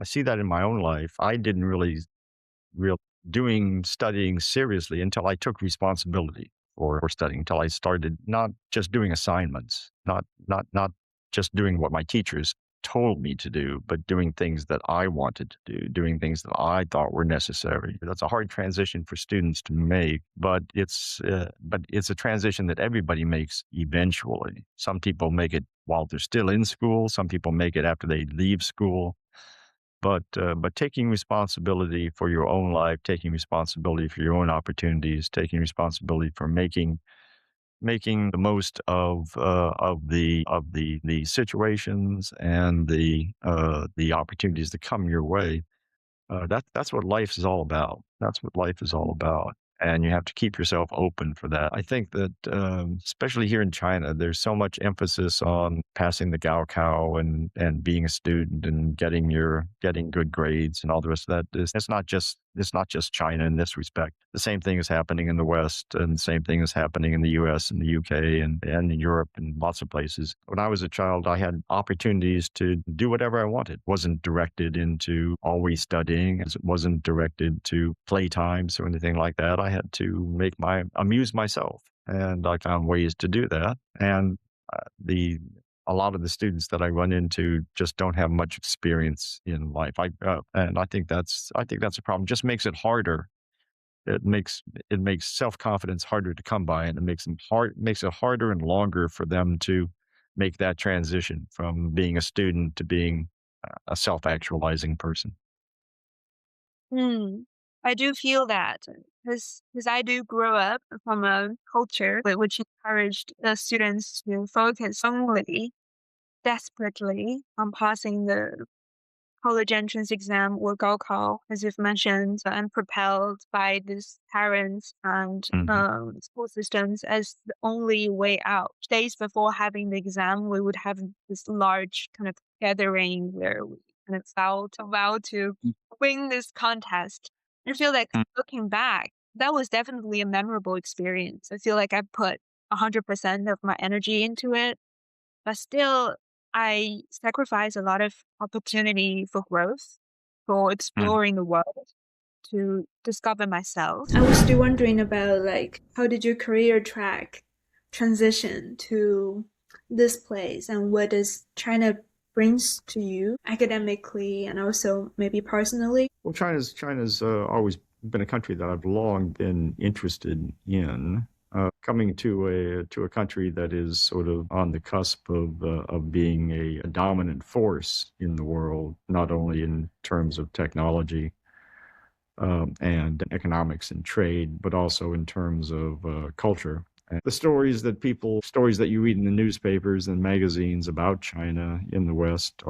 I see that in my own life. I didn't really realize studying seriously until I took responsibility for studying, until I started not just doing assignments, not just doing what my teachers told me to do, but doing things that I wanted to do, doing things that I thought were necessary. That's a hard transition for students to make, but it's a transition that everybody makes eventually. Some people make it while they're still in school. Some people make it after they leave school. But taking responsibility for your own life, taking responsibility for your own opportunities, taking responsibility for making the most of the situations and the opportunities that come your way. That's what life is all about. That's what life is all about. And you have to keep yourself open for that. I think that, especially here in China, there's so much emphasis on passing the Gaokao and being a student and getting good grades and all the rest of that. It's not just China in this respect. The same thing is happening in the West, and the same thing is happening in the US and the UK and in Europe and lots of places. When I was a child, I had opportunities to do whatever I wanted. It wasn't directed into always studying. It wasn't directed to playtimes or anything like that. I had to amuse myself. And I found ways to do that. And the a lot of the students that I run into just don't have much experience in life. And I think that's a problem. It just makes it harder. It makes self-confidence harder to come by, and makes it harder and longer for them to make that transition from being a student to being a self-actualizing person. Hmm. I do feel that because I do grow up from a culture which encouraged the students to focus only desperately on passing the college entrance exam or Gaokao, as you've mentioned, and propelled by these parents and Mhm. school systems as the only way out. Days before having the exam, we would have this large kind of gathering where we kind of vow to win this contest. I feel like looking back, that was definitely a memorable experience. I feel like I put 100% of my energy into it, but still, I sacrifice a lot of opportunity for growth, for Mm. exploring the world, to discover myself. I was still wondering about like how did your career track transition to this place and what does China brings to you academically and also maybe personally? Well, China's always been a country that I've long been interested in. Coming to a country that is sort of on the cusp of being a dominant force in the world, not only in terms of technology and economics and trade, but also in terms of culture. And the stories that you read in the newspapers and magazines about China in the West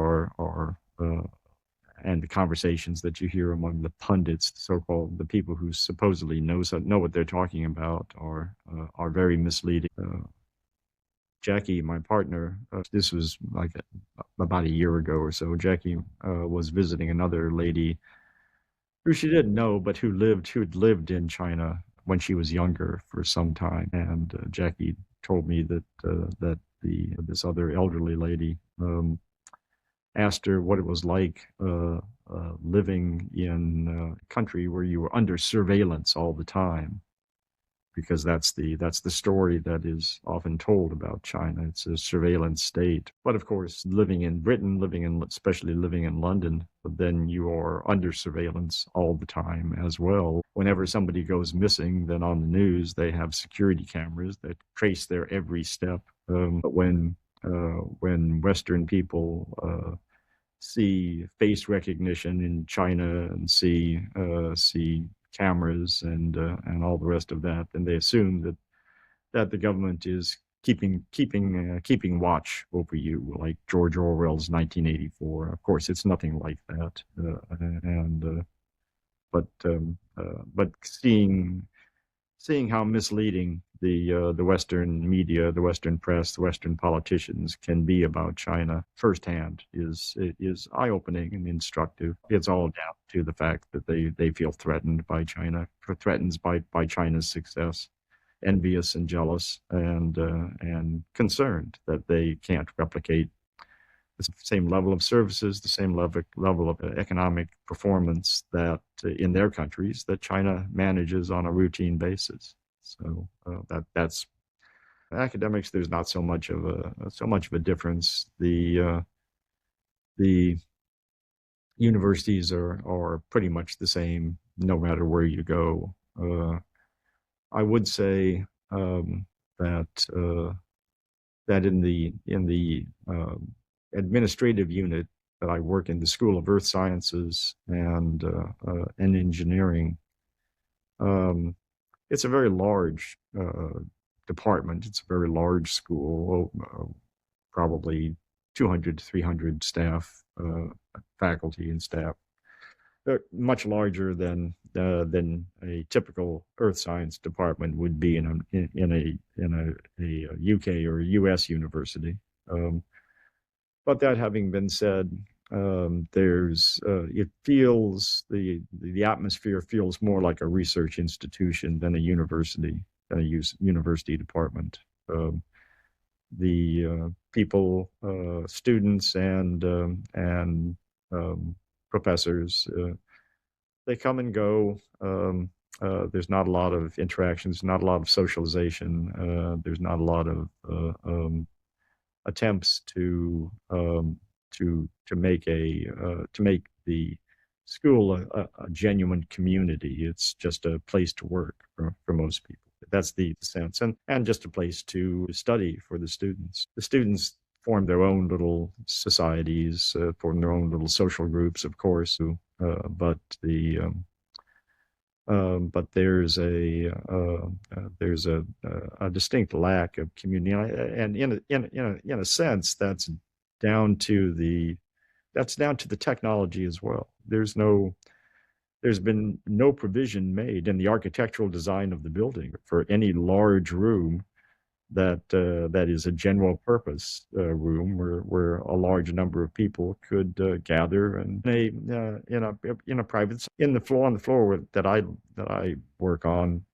and the conversations that you hear among the pundits, so-called the people who supposedly know what they're talking about, are very misleading. Jackie, my partner, this was like about a year ago or so. Jackie was visiting another lady who she didn't know, but who'd lived in China when she was younger for some time. And Jackie told me that this other elderly lady asked her what it was like living in a country where you were under surveillance all the time, because that's the story that is often told about China. It's a surveillance state. But of course, living in Britain, especially living in London, then you are under surveillance all the time as well. Whenever somebody goes missing, then on the news they have security cameras that trace their every step. But when Western people see face recognition in China and see cameras and all the rest of that, and they assume that the government is keeping watch over you, like George Orwell's 1984. Of course, it's nothing like that, and but seeing how misleading the Western media, the Western press, the Western politicians can be about China firsthand is eye-opening and instructive. It's all down to the fact that they feel threatened by China, threatened by China's success, envious and jealous, and concerned that they can't replicate the same level of services, the same level of economic performance that in their countries that China manages on a routine basis. So that's academics. There's not so much of a difference. The universities are pretty much the same no matter where you go. I would say that that in the administrative unit that I work in, the School of Earth Sciences and Engineering, it's a very large department. It's a very large school, probably 200 to 300 staff, faculty and staff. They're much larger than a typical earth science department would be in a UK or a US university. But that having been said, it feels the atmosphere feels more like a research institution than a university department. The people, students, and professors, they come and go. There's not a lot of interactions, not a lot of socialization. There's not a lot of attempts to make the school a genuine community. It's just a place to work for most people. That's the sense, and just a place to study for the students. The students form their own little societies, form their own little social groups, of course. But there's a distinct lack of community, and in a sense, that's down to the technology as well. There's been no provision made in the architectural design of the building for any large room that is a general purpose room where a large number of people could gather and in a private on the floor that I work on.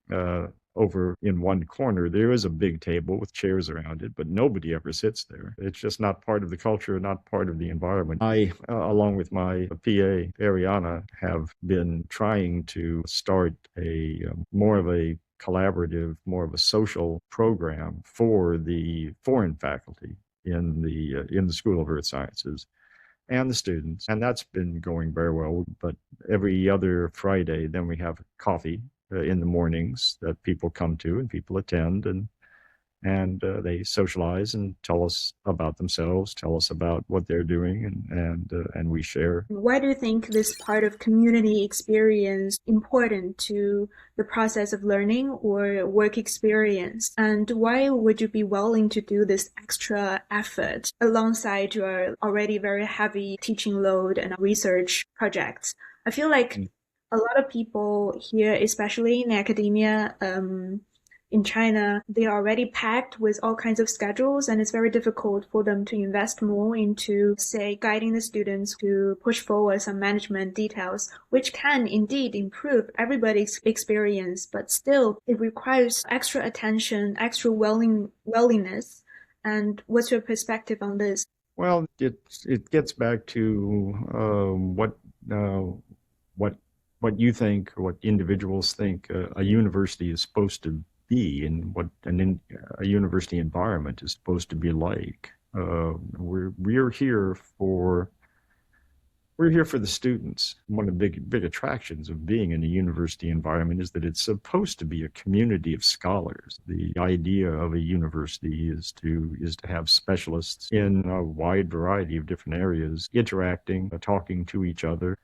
Over in one corner, there is a big table with chairs around it, but nobody ever sits there. It's just not part of the culture, not part of the environment. I, along with my PA, Ariana, have been trying to start more of a collaborative, more of a social program for the foreign faculty in the School of Earth Sciences and the students, and that's been going very well. But every other Friday, then we have coffee in the mornings that people come to and people attend, and they socialize and tell us about themselves, tell us about what they're doing, and we share. Why do you think this part of community experience important to the process of learning or work experience? And why would you be willing to do this extra effort alongside your already very heavy teaching load and research projects? I feel like a lot of people here, especially in academia, in China, they are already packed with all kinds of schedules, and it's very difficult for them to invest more into, say, guiding the students to push forward some management details, which can indeed improve everybody's experience, but still it requires extra attention, extra willingness. And what's your perspective on this? Well, it gets back to what you think, or what individuals think a university is supposed to be, and what a university environment is supposed to be like. We're here for the students. One of the big attractions of being in a university environment is that it's supposed to be a community of scholars. The idea of a university is to have specialists in a wide variety of different areas, interacting, talking to each other,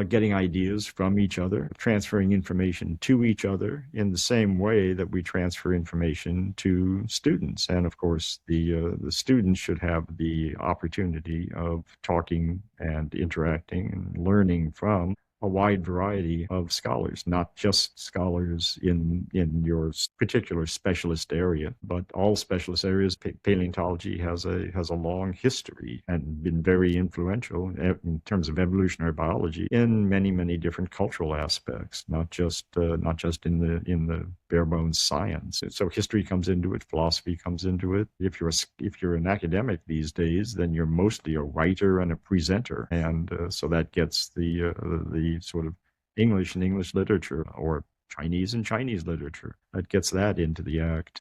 getting ideas from each other, transferring information to each other in the same way that we transfer information to students. And of course, the students should have the opportunity of talking and interacting and learning from a wide variety of scholars, not just scholars in your particular specialist area, but all specialist areas. Paleontology has a long history and been very influential in terms of evolutionary biology in many different cultural aspects, not just in the bare bones science. So history comes into it, philosophy comes into it. If you're an academic these days, then you're mostly a writer and a presenter, and so that gets the sort of English and English literature, or Chinese and Chinese literature, that gets that into the act.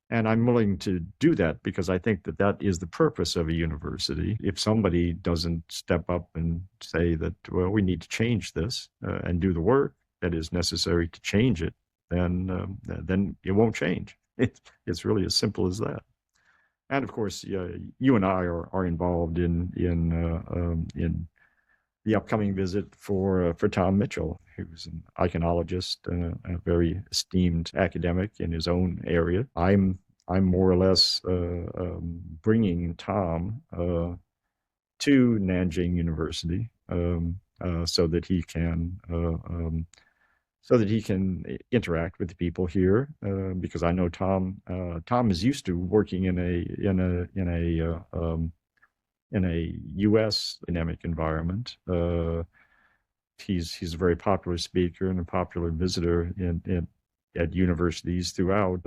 And I'm willing to do that because I think that is the purpose of a university. If somebody doesn't step up and say that, well, we need to change this and do the work that is necessary to change it, then it won't change. It's really as simple as that. And of course, you and I are involved in the upcoming visit for Tom Mitchell, who's an iconologist and a very esteemed academic in his own area. I'm more or less bringing Tom to Nanjing University so that he can interact with the people here, because I know Tom is used to working in a U.S. academic environment. He's a very popular speaker and a popular visitor at universities throughout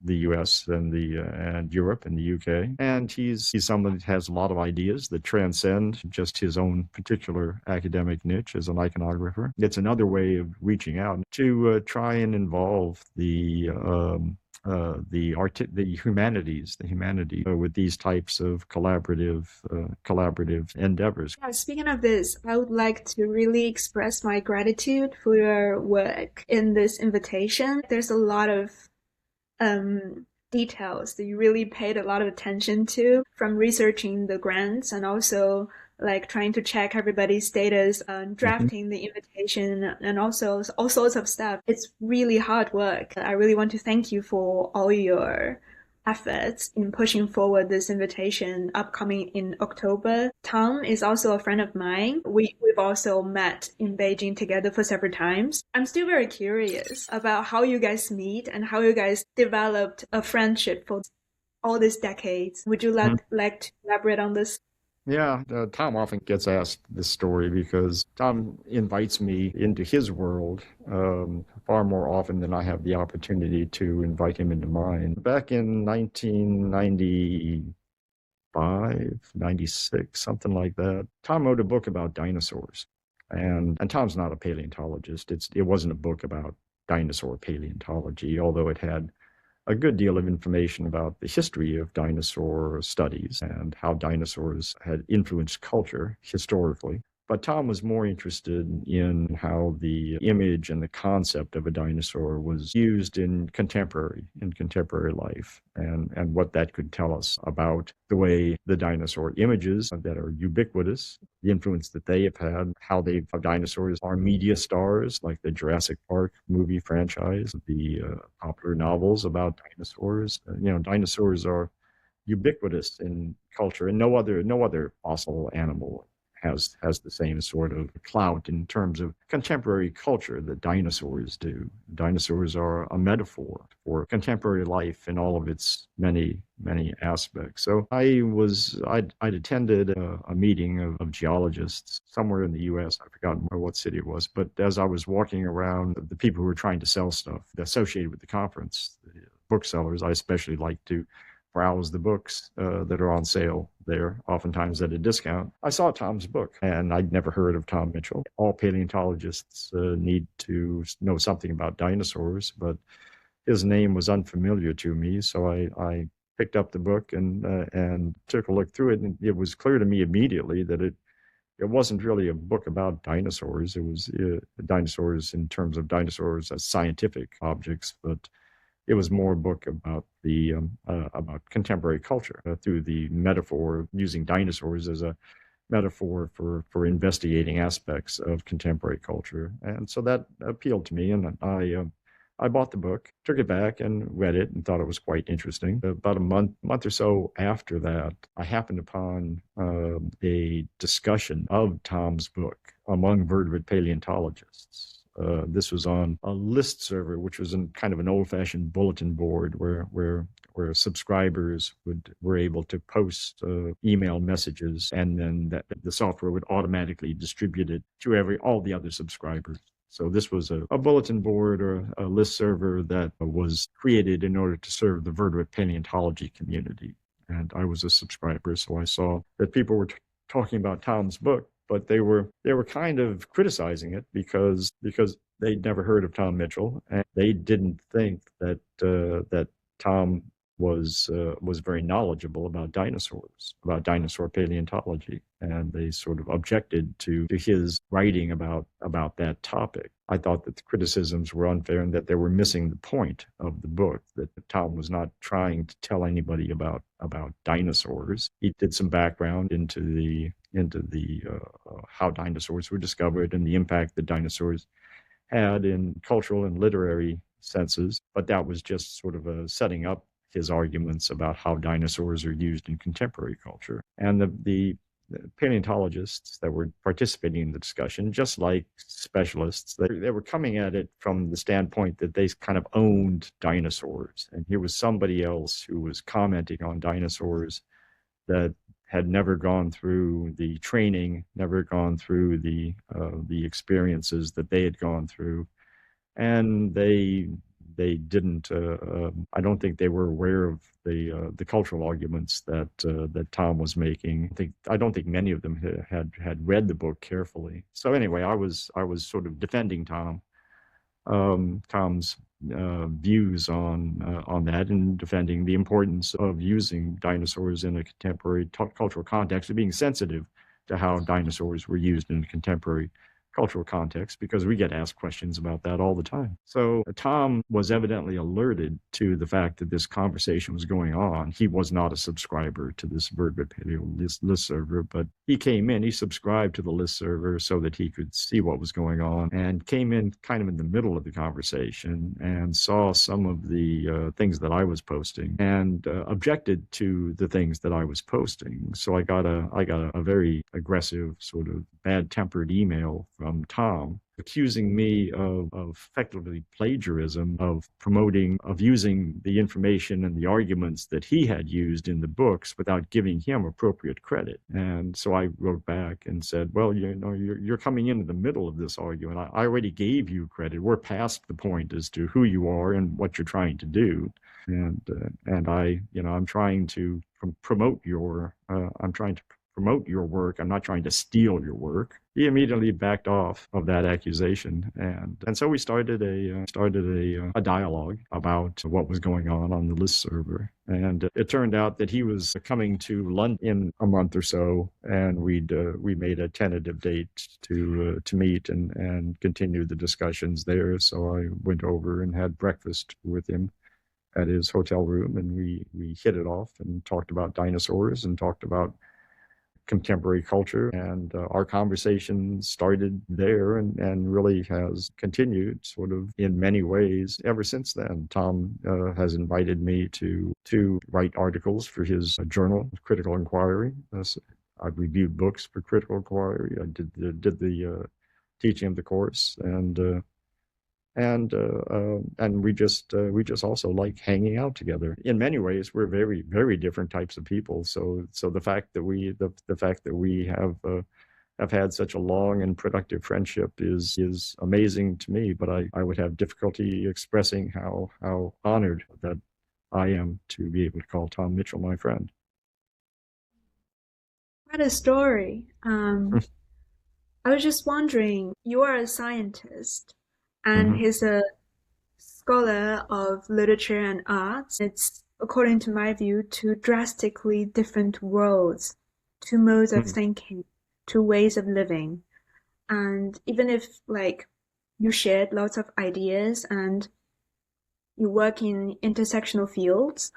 the U.S. and Europe and the U.K. And he's someone that has a lot of ideas that transcend just his own particular academic niche as an iconographer. It's another way of reaching out to try and involve the humanities with these types of collaborative endeavors. Speaking of this, I would like to really express my gratitude for your work in this invitation. There's a lot of details that you really paid a lot of attention to, from researching the grants and also like trying to check everybody's status and drafting the invitation and also all sorts of stuff. It's really hard work. I really want to thank you for all your efforts in pushing forward this invitation upcoming in October. Tom is also a friend of mine. We've also met in Beijing together for several times. I'm still very curious about how you guys meet and how you guys developed a friendship for all these decades. Would you like to elaborate on this? Yeah, Tom often gets asked this story because Tom invites me into his world far more often than I have the opportunity to invite him into mine. Back in 1995, 96, something like that, Tom wrote a book about dinosaurs. And Tom's not a paleontologist. It wasn't a book about dinosaur paleontology, although it had a good deal of information about the history of dinosaur studies and how dinosaurs had influenced culture historically. But Tom was more interested in how the image and the concept of a dinosaur was used in contemporary life, and what that could tell us about the way the dinosaur images that are ubiquitous, the influence that they have had, how dinosaurs are media stars, like the Jurassic Park movie franchise, the popular novels about dinosaurs. Dinosaurs are ubiquitous in culture, and no other fossil animal has the same sort of clout in terms of contemporary culture that dinosaurs do. Dinosaurs are a metaphor for contemporary life in all of its many aspects. So I'd attended a meeting of geologists somewhere in the U.S. I've forgotten what city it was, but as I was walking around, the people who were trying to sell stuff associated with the conference, the booksellers, I especially like to browse the books that are on sale there, oftentimes at a discount. I saw Tom's book, and I'd never heard of Tom Mitchell. All paleontologists need to know something about dinosaurs, but his name was unfamiliar to me, so I picked up the book and took a look through it, and it was clear to me immediately that it wasn't really a book about dinosaurs. It was dinosaurs in terms of dinosaurs as scientific objects, but it was more a book about about contemporary culture through the metaphor of using dinosaurs as a metaphor for investigating aspects of contemporary culture. And so that appealed to me, and I bought the book, took it back and read it and thought it was quite interesting. About a month or so after that, I happened upon a discussion of Tom's book among vertebrate paleontologists. This was on a list server, which was in kind of an old-fashioned bulletin board where subscribers were able to post email messages, and then the software would automatically distribute it to all the other subscribers. So this was a bulletin board or a list server that was created in order to serve the vertebrate paleontology community. And I was a subscriber, so I saw that people were talking about Tom's book, but they were kind of criticizing it because they'd never heard of Tom Mitchell, and they didn't think that that Tom was very knowledgeable about dinosaurs, about dinosaur paleontology, and they sort of objected to his writing about that topic. I thought that the criticisms were unfair and that they were missing the point of the book, that Tom was not trying to tell anybody about dinosaurs. He did some background into the how dinosaurs were discovered and the impact that dinosaurs had in cultural and literary senses, but that was just sort of setting up his arguments about how dinosaurs are used in contemporary culture. And the paleontologists that were participating in the discussion, just like specialists, they were coming at it from the standpoint that they kind of owned dinosaurs. And here was somebody else who was commenting on dinosaurs that had never gone through the training, never gone through the experiences that they had gone through. And they didn't. I don't think they were aware of the cultural arguments that Tom was making. I don't think many of them had read the book carefully. So anyway, I was sort of defending Tom's views on that, and defending the importance of using dinosaurs in a contemporary cultural context, and being sensitive to how dinosaurs were used in a contemporary cultural context, because we get asked questions about that all the time. So Tom was evidently alerted to the fact that this conversation was going on. He was not a subscriber to this vertebrate paleo list server, but he came in, he subscribed to the list server so that he could see what was going on, and came in kind of in the middle of the conversation and saw some of the things that I was posting, and objected to the things that I was posting. So I got a very aggressive, sort of bad-tempered email from Tom accusing me of effectively plagiarism, of using the information and the arguments that he had used in the books without giving him appropriate credit. And so I wrote back and said, well, you're coming into the middle of this argument. I already gave you credit. We're past the point as to who you are and what you're trying to do. And I'm trying to promote your work. I'm not trying to steal your work. He immediately backed off of that accusation, and so we started a dialogue about what was going on the list server. And it turned out that he was coming to London in a month or so, and we made a tentative date to meet and continue the discussions there. So I went over and had breakfast with him at his hotel room, and we hit it off and talked about dinosaurs and talked about contemporary culture, and our conversation started there and really has continued sort of in many ways ever since then. Tom has invited me to write articles for his journal, Critical Inquiry. I've reviewed books for Critical Inquiry. I did the teaching of the course, and we just also like hanging out together. In many ways, we're very, very different types of people. So the fact that we have had such a long and productive friendship is amazing to me. But I would have difficulty expressing how honored that I am to be able to call Tom Mitchell my friend. What a story. I was just wondering, you are a scientist, and he's a scholar of literature and arts. It's, according to my view, two drastically different worlds, two modes of thinking, two ways of living. And even if, like, you shared lots of ideas and you work in intersectional fields,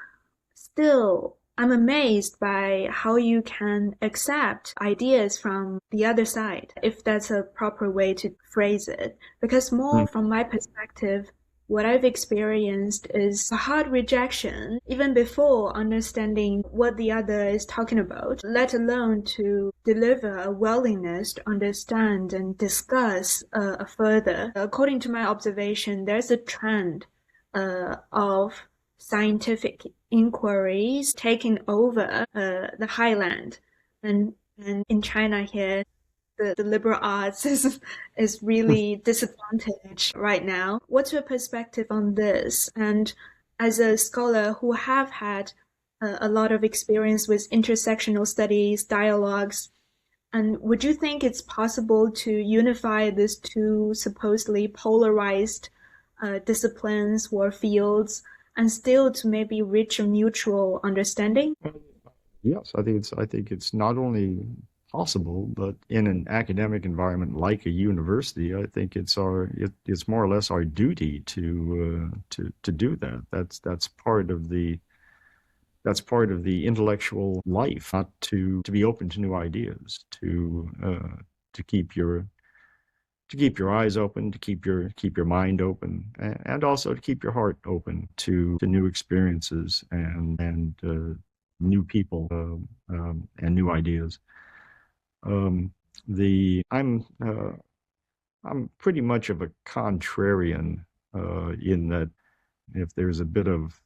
still, I'm amazed by how you can accept ideas from the other side, if that's a proper way to phrase it. Because more from my perspective, what I've experienced is a hard rejection even before understanding what the other is talking about, let alone to deliver a willingness to understand and discuss further. According to my observation, there's a trend of scientific inquiries taking over the highland. And in China here, the liberal arts is really disadvantaged right now. What's your perspective on this? And as a scholar who have had a lot of experience with intersectional studies, dialogues, and would you think it's possible to unify these two supposedly polarized disciplines or fields and still to maybe reach a mutual understanding? Yes, I think it's not only possible, but in an academic environment like a university, I think it's more or less our duty to do that. That's part of the intellectual life, not to be open to new ideas, to keep your eyes open, to keep your mind open, and also to keep your heart open to new experiences and new people and new ideas. I'm pretty much of a contrarian in that if there's a bit of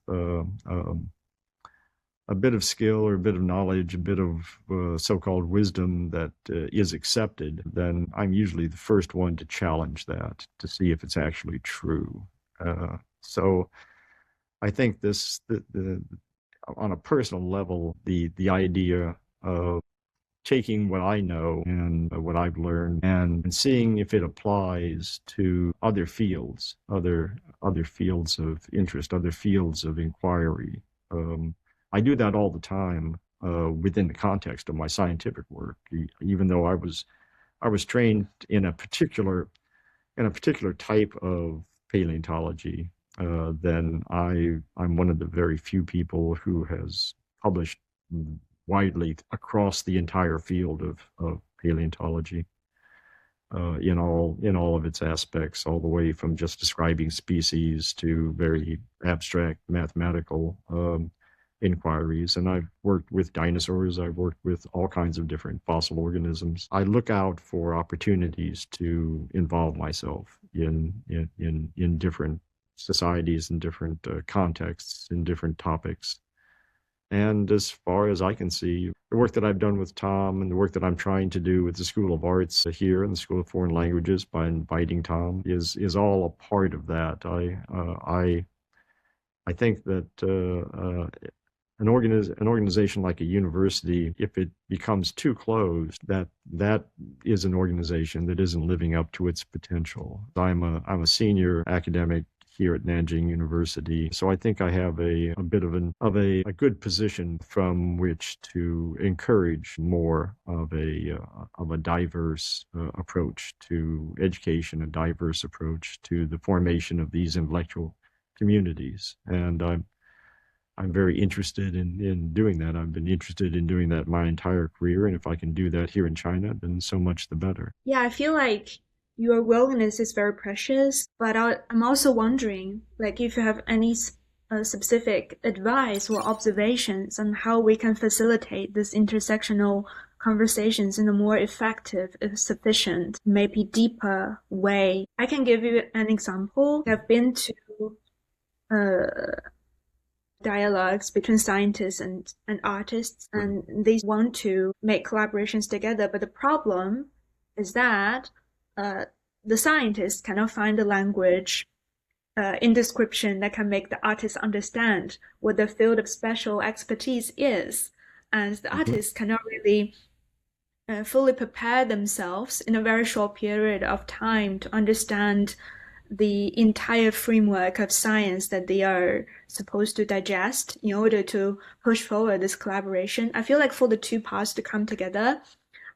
skill or a bit of knowledge, a bit of so-called wisdom that is accepted, then I'm usually the first one to challenge that to see if it's actually true. So I think on a personal level, the idea of taking what I know and what I've learned and seeing if it applies to other fields, other fields of interest, other fields of inquiry. I do that all the time within the context of my scientific work, even though I was trained in a particular type of paleontology. Then I'm one of the very few people who has published widely across the entire field of paleontology, in all of its aspects, all the way from just describing species to very abstract mathematical inquiries. And I've worked with dinosaurs. I've worked with all kinds of different fossil organisms. I look out for opportunities to involve myself in different societies, in different contexts, in different topics. And as far as I can see, the work that I've done with Tom and the work that I'm trying to do with the School of Arts here in the School of Foreign Languages by inviting Tom is all a part of that. I think that an organization like a university, if it becomes too closed, that is an organization that isn't living up to its potential. I'm a senior academic here at Nanjing University, so I think I have a bit of a good position from which to encourage more of a diverse approach to education, a diverse approach to the formation of these intellectual communities. And I'm very interested in doing that. I've been interested in doing that my entire career, and if I can do that here in China, then so much the better. Yeah, I feel like your willingness is very precious, but I'm also wondering, like, if you have any specific advice or observations on how we can facilitate this intersectional conversations in a more effective, sufficient, maybe deeper way. I can give you an example. I've been to dialogues between scientists and artists, and they want to make collaborations together. But the problem is that the scientists cannot find a language in description that can make the artist understand what their field of special expertise is. And the artists cannot really fully prepare themselves in a very short period of time to understand the entire framework of science that they are supposed to digest in order to push forward this collaboration. I feel like for the two parts to come together,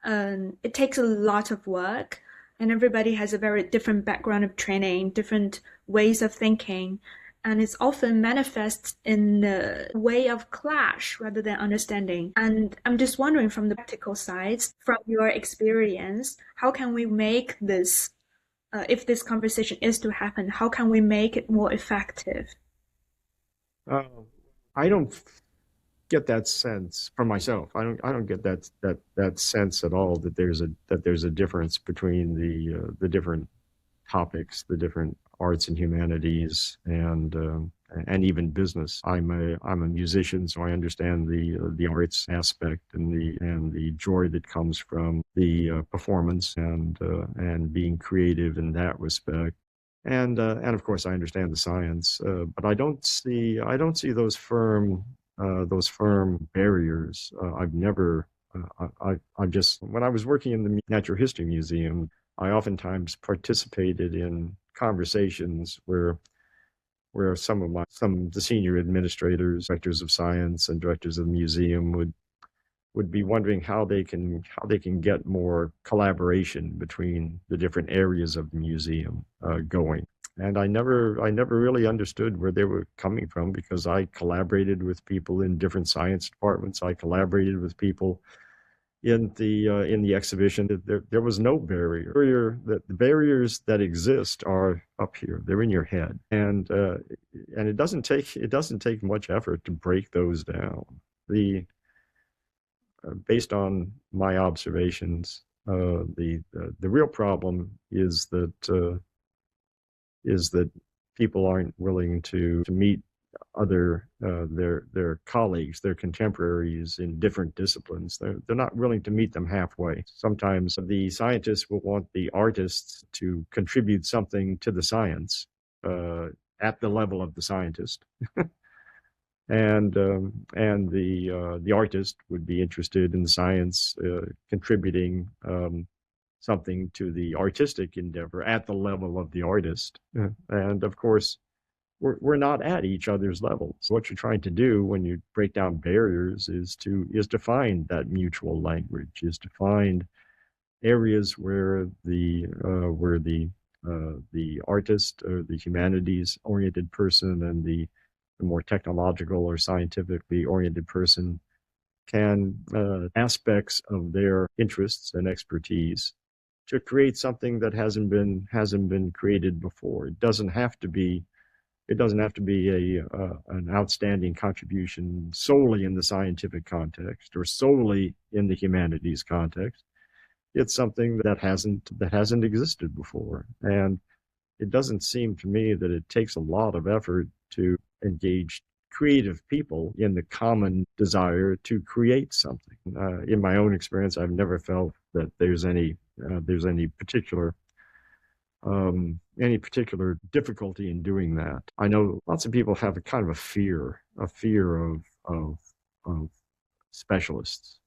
it takes a lot of work, and everybody has a very different background of training, different ways of thinking, and it's often manifests in a way of clash rather than understanding. And I'm just wondering, from the practical sides, from your experience, how can we make this if this conversation is to happen, how can we make it more effective? Uh, I don't get that sense from myself. I don't get that sense at all that there's a difference between the different topics, the different arts and humanities, and even business. I'm a musician, so I understand the arts aspect and the joy that comes from the performance and being creative in that respect. And of course, I understand the science, but I don't see those firm barriers. I've never. I've just when I was working in the Natural History Museum, I oftentimes participated in conversations where some of the senior administrators, directors of science, and directors of the museum would be wondering how they can get more collaboration between the different areas of the museum going. And I never really understood where they were coming from, because I collaborated with people in different science departments. I collaborated with people in the exhibition. There was no barrier. The barriers that exist are up here. They're in your head, and it doesn't take much effort to break those down. The Based on my observations, the real problem is that people aren't willing to meet their colleagues, their contemporaries in different disciplines. They're not willing to meet them halfway. Sometimes the scientists will want the artists to contribute something to the science at the level of the scientist, and the artist would be interested in science contributing something to the artistic endeavor at the level of the artist. And of course, we're not at each other's levels. What you're trying to do when you break down barriers is to find that mutual language, is to find areas where the artist or the humanities oriented person and the more technological or scientifically oriented person can aspects of their interests and expertise to create something that hasn't been created before. It doesn't have to be an outstanding contribution solely in the scientific context or solely in the humanities context. It's something that hasn't existed before, and it doesn't seem to me that it takes a lot of effort to engage creative people in the common desire to create something. In my own experience, I've never felt that there's any particular difficulty in doing that. I know lots of people have a kind of a fear of specialists.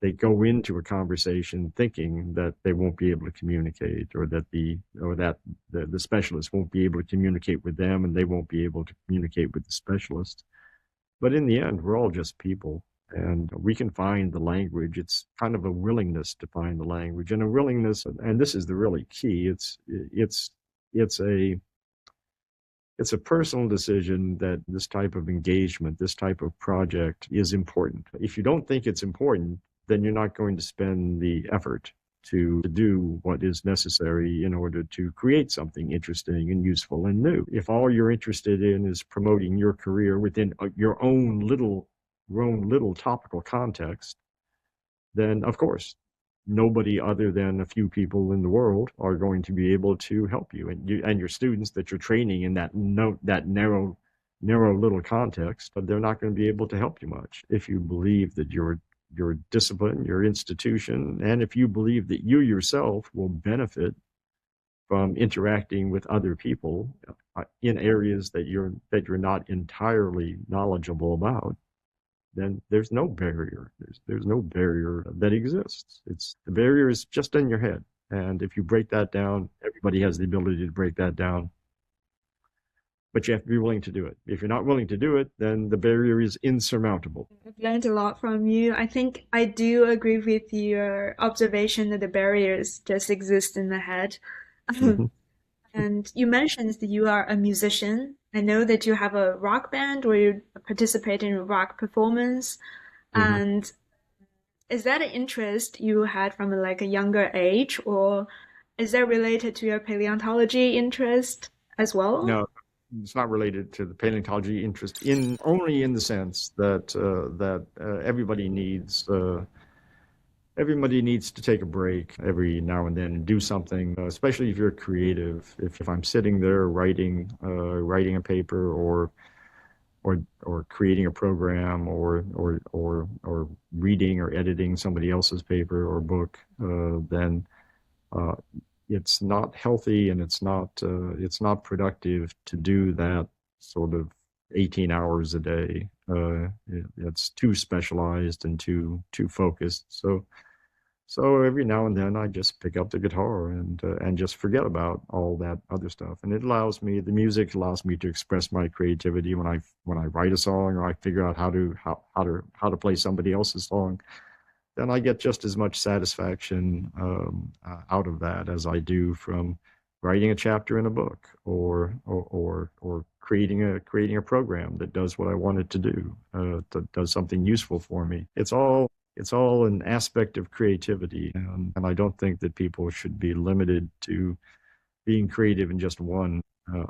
They go into a conversation thinking that they won't be able to communicate, or that the specialist won't be able to communicate with them, and they won't be able to communicate with the specialist. But in the end, we're all just people, and we can find the language. It's kind of a willingness to find the language, and a willingness, and this is the really key. It's a personal decision that this type of engagement, this type of project is important. If you don't think it's important, then you're not going to spend the effort to do what is necessary in order to create something interesting and useful and new. If all you're interested in is promoting your career within your own little topical context, then of course nobody other than a few people in the world are going to be able to help you, and your students that you're training in that narrow little context, but they're not going to be able to help you much. If you believe that your discipline, your institution, and if you believe that you yourself will benefit from interacting with other people in areas that you're not entirely knowledgeable about, then there's no barrier. There's no barrier that exists. The barrier is just in your head. And if you break that down, everybody has the ability to break that down. But you have to be willing to do it. If you're not willing to do it, then the barrier is insurmountable. I've learned a lot from you. I think I do agree with your observation that the barriers just exist in the head. Mm-hmm. And you mentioned that you are a musician. I know that you have a rock band where you participate in a rock performance. Mm-hmm. And is that an interest you had from like a younger age, or Is that related to your paleontology interest as well? No, it's not related to the paleontology interest in only in the sense that everybody needs to take a break every now and then and do something, especially if you're creative. If I'm sitting there writing a paper or creating a program or reading or editing somebody else's paper or book, then uh, it's not healthy and it's not productive to do that sort of 18 hours a day. It's too specialized and too focused. So every now and then I just pick up the guitar and just forget about all that other stuff. And the music allows me to express my creativity when I write a song or I figure out how to play somebody else's song. Then I get just as much satisfaction out of that as I do from writing a chapter in a book or creating a program that does what I want it to do, that does something useful for me. It's all an aspect of creativity, and I don't think that people should be limited to being creative in just one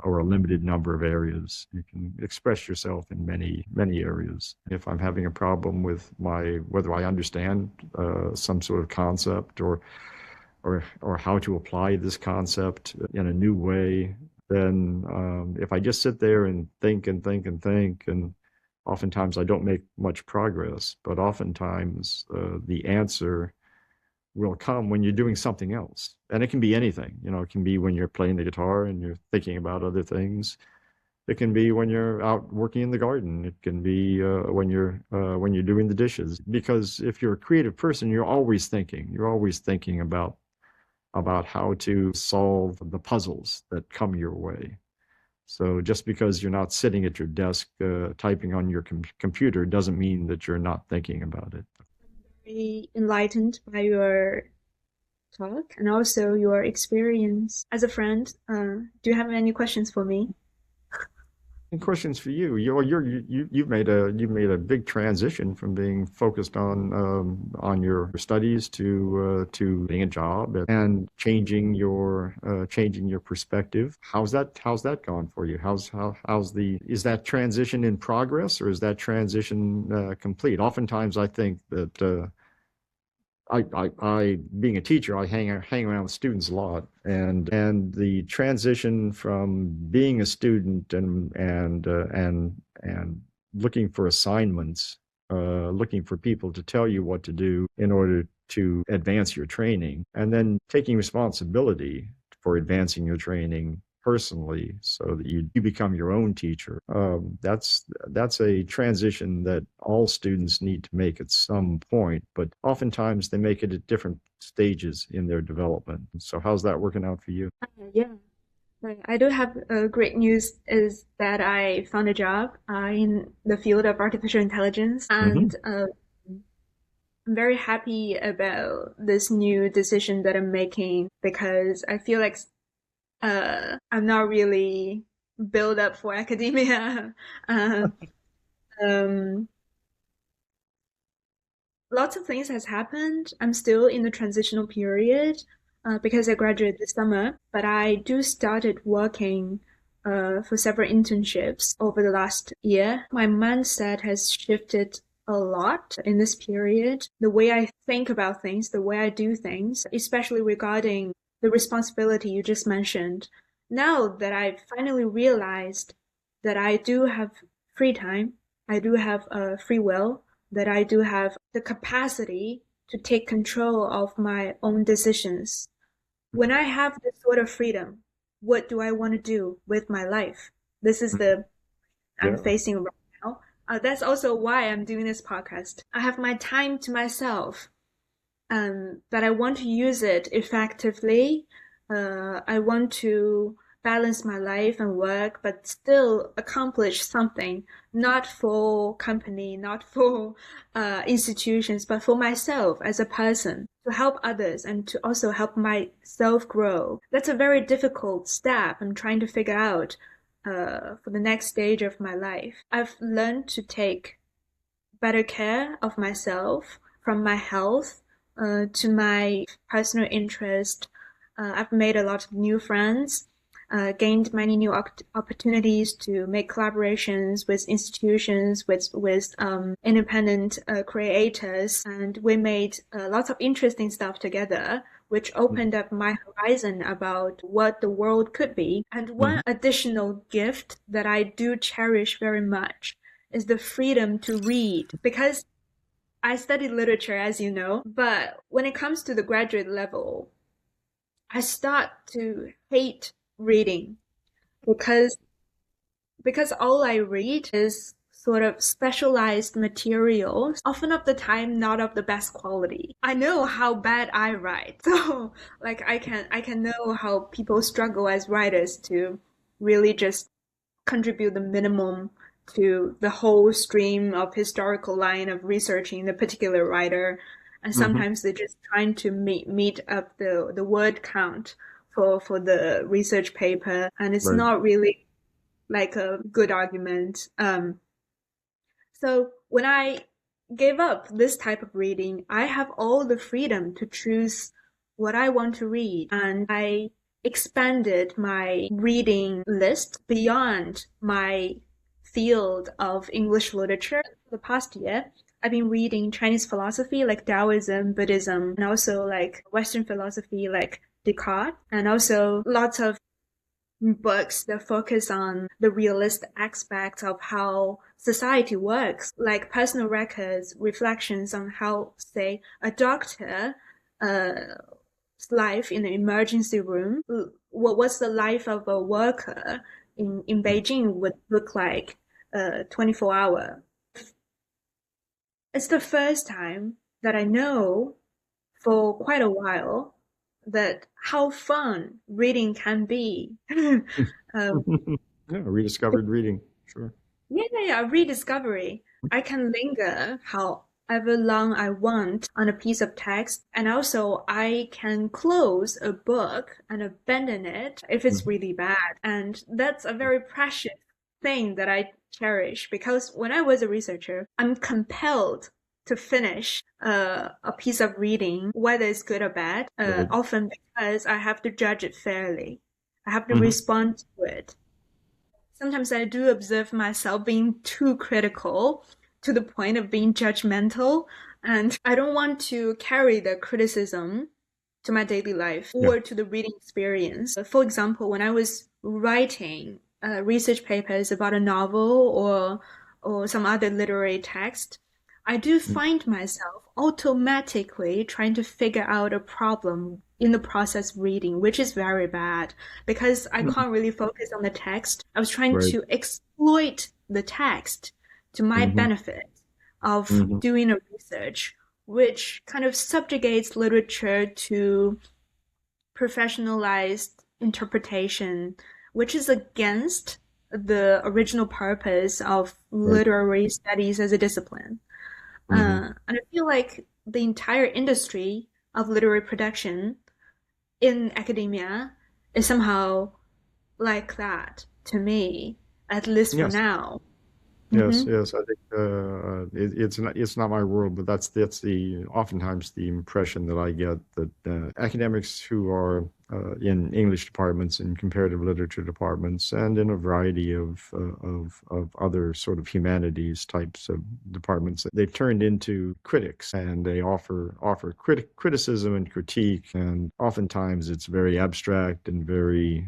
or a limited number of areas. You can express yourself in many areas. If I'm having a problem with whether I understand some sort of concept or how to apply this concept in a new way, then if I just sit there and think and think and think, and oftentimes I don't make much progress, but oftentimes the answer will come when you're doing something else. And it can be anything. It can be when you're playing the guitar and you're thinking about other things. It can be when you're out working in the garden. It can be when you're doing the dishes. Because if you're a creative person, you're always thinking. You're always thinking about how to solve the puzzles that come your way. So just because you're not sitting at your desk typing on your computer doesn't mean that you're not thinking about it. Very enlightened by your talk and also your experience as a friend. Do you have any questions for me? And questions for you. You've made a big transition from being focused on your studies to getting a job and changing your perspective. How's that gone for you? Is that transition in progress or is that transition complete? Oftentimes, I think that I being a teacher, I hang around with students a lot, and the transition from being a student and looking for assignments, looking for people to tell you what to do in order to advance your training, and then taking responsibility for advancing your training personally so that you become your own teacher. That's a transition that all students need to make at some point, but oftentimes they make it at different stages in their development. So how's that working out for you? Yeah. I do have great news is that I found a job in the field of artificial intelligence, and I'm very happy about this new decision that I'm making because I feel like I'm not really built up for academia. um, Lots of things has happened. I'm still in the transitional period because I graduated this summer, but I do started working for several internships over the last year. My mindset has shifted a lot in this period. The way I think about things, the way I do things, especially regarding the responsibility you just mentioned. Now that I've finally realized that I do have free time, I do have free will, that I do have the capacity to take control of my own decisions. When I have this sort of freedom, what do I want to do with my life? This is the I'm facing right now. That's also why I'm doing this podcast. I have my time to myself, but I want to use it effectively. I want to balance my life and work, but still accomplish something, not for company, not for institutions, but for myself as a person, to help others and to also help myself grow. That's a very difficult step I'm trying to figure out for the next stage of my life. I've learned to take better care of myself, from my health to my personal interest, I've made a lot of new friends, gained many new opportunities to make collaborations with institutions, with independent creators, and we made lots of interesting stuff together, which opened up my horizon about what the world could be. And one additional gift that I do cherish very much is the freedom to read, because I studied literature, as you know, but when it comes to the graduate level, I start to hate reading because all I read is sort of specialized materials, often of the time not of the best quality. I know how bad I write, so like I can know how people struggle as writers to really just contribute the minimum to the whole stream of historical line of researching the particular writer. And Mm-hmm. sometimes they're just trying to meet up the word count for the research paper. And it's Right. not really like a good argument. So when I gave up this type of reading, I have all the freedom to choose what I want to read. And I expanded my reading list beyond my field of English literature. For the past year, I've been reading Chinese philosophy like Taoism, Buddhism, and also like Western philosophy like Descartes, and also lots of books that focus on the realistic aspects of how society works, like personal records, reflections on how, say, a doctor uh, life in an emergency room, what's the life of a worker in Beijing would look like 24-hour. It's the first time that I know for quite a while that how fun reading can be. um, Yeah, rediscovered reading. Sure. yeah, rediscovery. I can linger however long I want on a piece of text, and also I can close a book and abandon it if it's Mhm. really bad. And that's a very precious thing that I cherish, because when I was a researcher, I'm compelled to finish a piece of reading, whether it's good or bad, Right. often because I have to judge it fairly. I have to Hmm. respond to it. Sometimes I do observe myself being too critical to the point of being judgmental, and I don't want to carry the criticism to my daily life Yeah. or to the reading experience. For example, when I was writing research papers about a novel or some other literary text, I do Mm. find myself automatically trying to figure out a problem in the process reading, which is very bad because I Mhm. can't really focus on the text. I was trying Right. to exploit the text to my Hmm. benefit of Hmm. doing a research, which kind of subjugates literature to professionalized interpretation, which is against the original purpose of Right. literary studies as a discipline. Hmm. And I feel like the entire industry of literary production in academia is somehow like that to me, at least for Yes. now. Yes, Hmm. yes. I think it's not my world, but that's the oftentimes the impression that I get that academics who are in English departments and comparative literature departments and in a variety of other sort of humanities types of departments, they've turned into critics and they offer criticism and critique, and oftentimes it's very abstract and very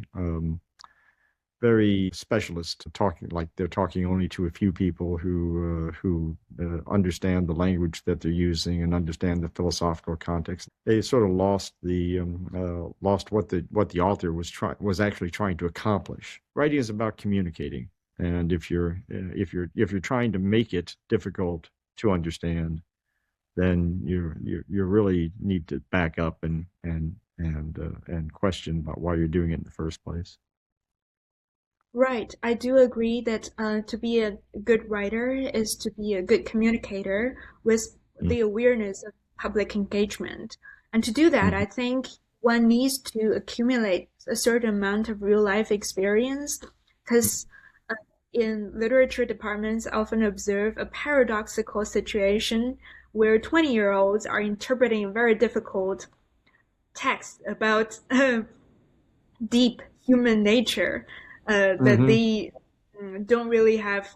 specialist, talking like they're talking only to a few people who understand the language that they're using and understand the philosophical context. They sort of lost what the author was actually trying to accomplish. Writing is about communicating, and if you're trying to make it difficult to understand, then you really need to back up and question about why you're doing it in the first place. Right. I do agree that to be a good writer is to be a good communicator with Mm-hmm. the awareness of public engagement. And to do that, I think one needs to accumulate a certain amount of real life experience, because in literature departments, I often observe a paradoxical situation where 20-year-olds are interpreting a very difficult texts about deep human nature that Hmm. they don't really have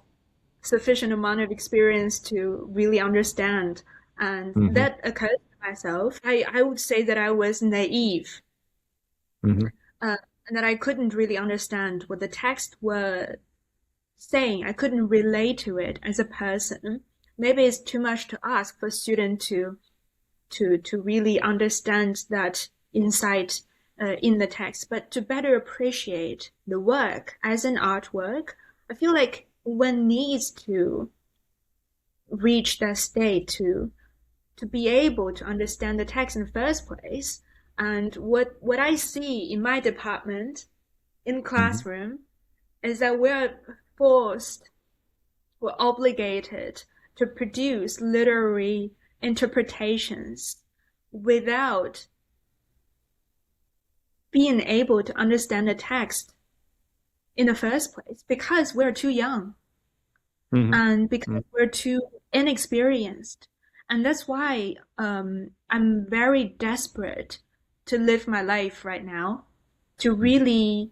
sufficient amount of experience to really understand. And Hmm. that occurred to myself. I would say that I was naive, Hmm. uh, and that I couldn't really understand what the text were saying. I couldn't relate to it as a person. Maybe it's too much to ask for a student to really understand that insight in the text, but to better appreciate the work as an artwork, I feel like one needs to reach that state to be able to understand the text in the first place. And what I see in my department in Hmm. classroom is that we're obligated to produce literary interpretations without being able to understand the text in the first place because we're too young Hmm. and because we're too inexperienced. And that's why I'm very desperate to live my life right now, to really,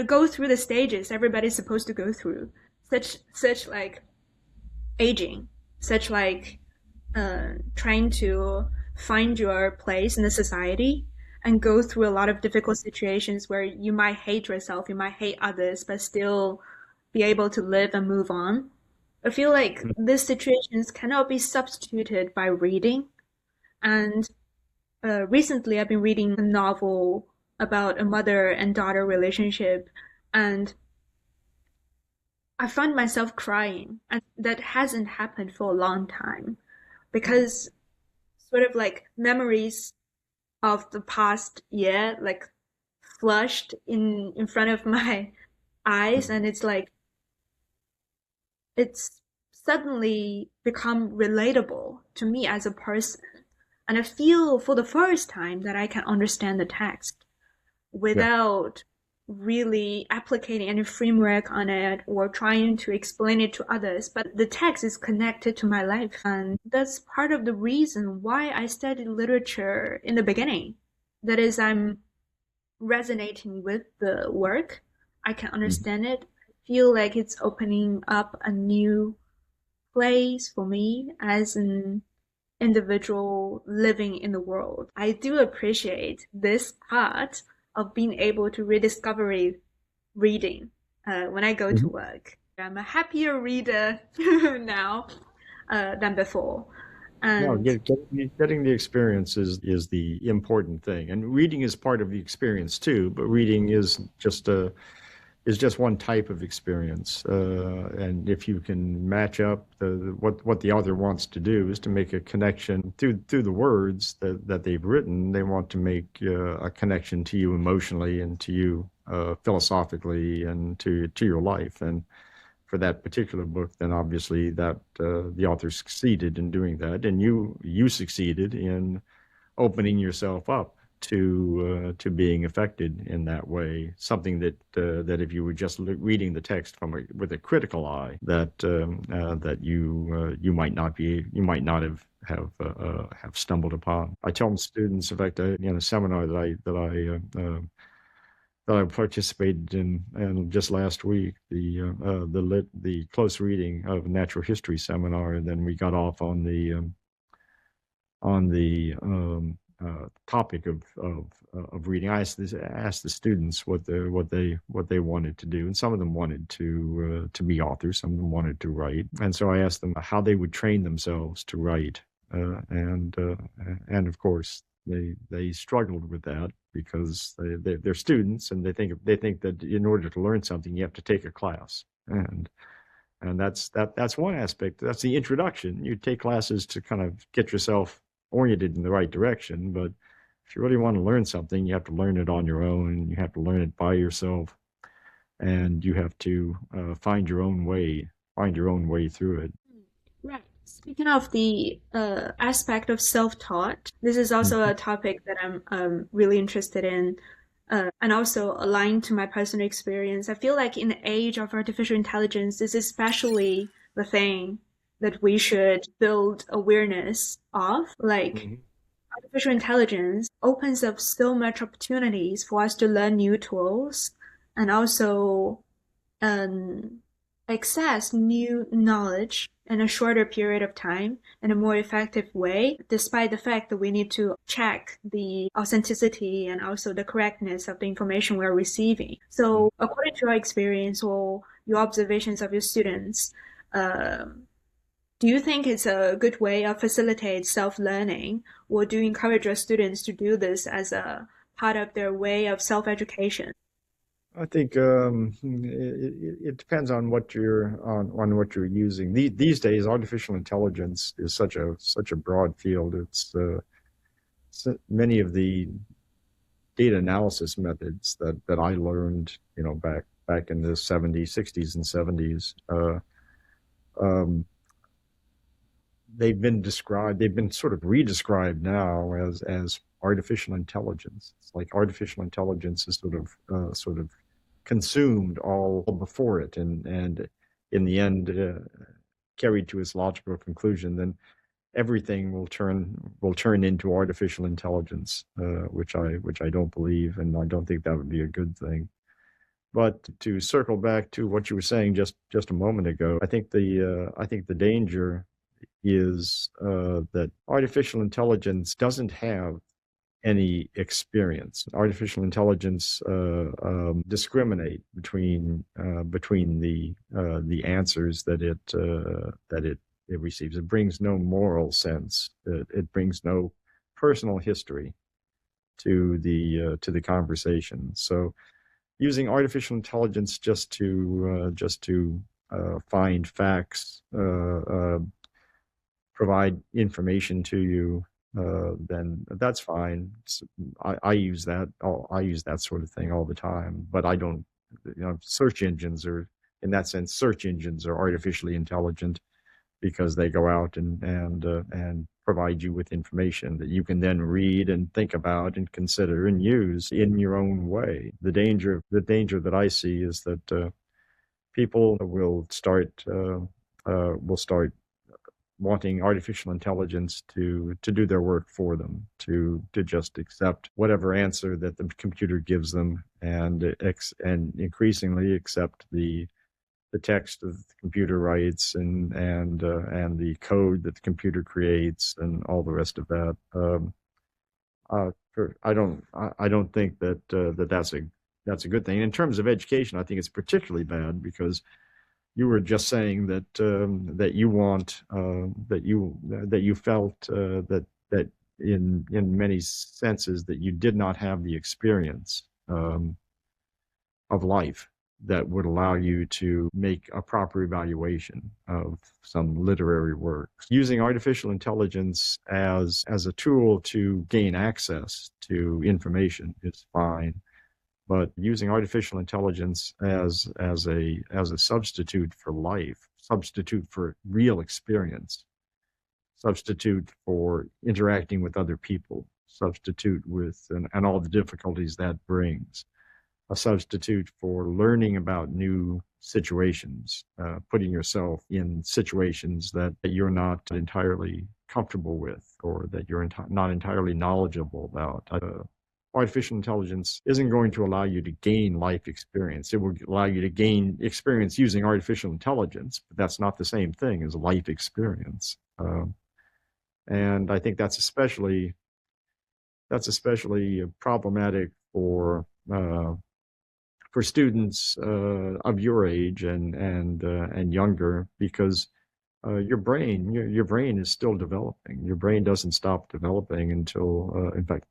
go through the stages everybody's supposed to go through, such like aging, such like trying to find your place in the society and go through a lot of difficult situations where you might hate yourself, you might hate others, but still be able to live and move on. I feel like these situations cannot be substituted by reading. And recently, I've been reading a novel about a mother and daughter relationship, and I find myself crying. And that hasn't happened for a long time because sort of like memories of the past year like flushed in front of my eyes, and it's like it's suddenly become relatable to me as a person, and I feel for the first time that I can understand the text Yeah. without really applicating any framework on it or trying to explain it to others, but the text is connected to my life, and that's part of the reason why I studied literature in the beginning. That is, I'm resonating with the work. I can Hmm. understand it. I feel like it's opening up a new place for me as an individual living in the world. I do appreciate this part of being able to rediscover reading when I go to Hmm. work. I'm a happier reader now than before. No, And getting the experience is the important thing, and reading is part of the experience too. But reading is just one type of experience, and if you can match up what the author wants to do is to make a connection through the words that they've written. They want to make a connection to you emotionally and to you philosophically and to your life. And for that particular book, then obviously that the author succeeded in doing that, and you succeeded in opening yourself up to being affected in that way. Something that if you were just reading the text with a critical eye, that you might not have stumbled upon. I tell students, in fact, in a seminar that I participated in, and just last week, the close reading of natural history seminar, and then we got off on the topic of reading. I asked the students what they wanted to do, and some of them wanted to be authors, some of them wanted to write, and so I asked them how they would train themselves to write, and of course they struggled with that because they're students and they think that in order to learn something you have to take a class, and that's one aspect. That's the introduction. You take classes to kind of get yourself oriented in the right direction, but if you really want to learn something, you have to learn it on your own. You have to learn it by yourself, and you have to find your own way through it. right. Speaking of the aspect of self-taught, this is also Mhm. a topic that I'm really interested in, and also aligned to my personal experience. I feel like in the age of artificial intelligence, this is especially the thing that we should build awareness of. Like, Mhm. artificial intelligence opens up so much opportunities for us to learn new tools and also um, access new knowledge in a shorter period of time in a more effective way, despite the fact that we need to check the authenticity and also the correctness of the information we're receiving. So according to your experience or your observations of your students, do you think it's a good way of facilitate self-learning, or do you encourage your students to do this as a part of their way of self-education? I think it depends on what you're on what you're using. These days, artificial intelligence is such a broad field. It's many of the data analysis methods that I learned, back in the 70s, 60s, and 70s. Um, they've been sort of redescribed now as artificial intelligence. It's like artificial intelligence is sort of consumed all before it, and in the end, carried to its logical conclusion, then everything will turn into artificial intelligence, which I don't believe, and I don't think that would be a good thing. But to circle back to what you were saying just a moment ago, I think the danger is that artificial intelligence doesn't have any experience. Artificial intelligence discriminate between the answers that it receives. It brings no moral sense. It brings no personal history to the conversation. So, using artificial intelligence just to find facts, provide information to you, then that's fine. I use that. I use that sort of thing all the time. But I don't. Search engines are, in that sense, search engines are artificially intelligent because they go out and provide you with information that you can then read and think about and consider and use in your own way. The danger that I see is that people will start wanting artificial intelligence to do their work for them, to just accept whatever answer that the computer gives them, and increasingly accept the text that the computer writes and the code that the computer creates and all the rest of that. I don't think that's a good thing. In terms of education, I think it's particularly bad because you were just saying that that you felt that in many senses that you did not have the experience of life that would allow you to make a proper evaluation of some literary works. Using artificial intelligence as a tool to gain access to information is fine. But using artificial intelligence as a substitute for life, substitute for real experience, substitute for interacting with other people, substitute with and all the difficulties that brings, a substitute for learning about new situations, putting yourself in situations that you're not entirely comfortable with or that you're not entirely knowledgeable about. Artificial intelligence isn't going to allow you to gain life experience. It will allow you to gain experience using artificial intelligence, but that's not the same thing as life experience. And I think that's especially problematic for students of your age and younger, because your brain is still developing. Your brain doesn't stop developing until, in fact,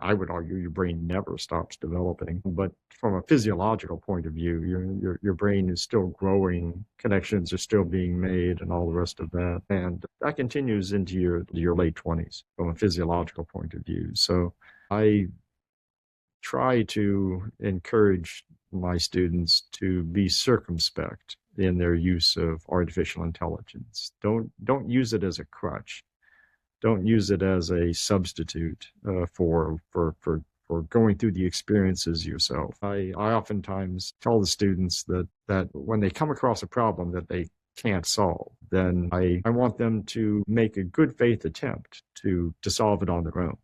I would argue your brain never stops developing. But from a physiological point of view, your brain is still growing, connections are still being made, and all the rest of that. And that continues into your late 20s from a physiological point of view. So I try to encourage my students to be circumspect in their use of artificial intelligence. Don't use it as a crutch. Don't use it as a substitute for going through the experiences yourself. I oftentimes tell the students that when they come across a problem that they can't solve, then I want them to make a good faith attempt to solve it on their own.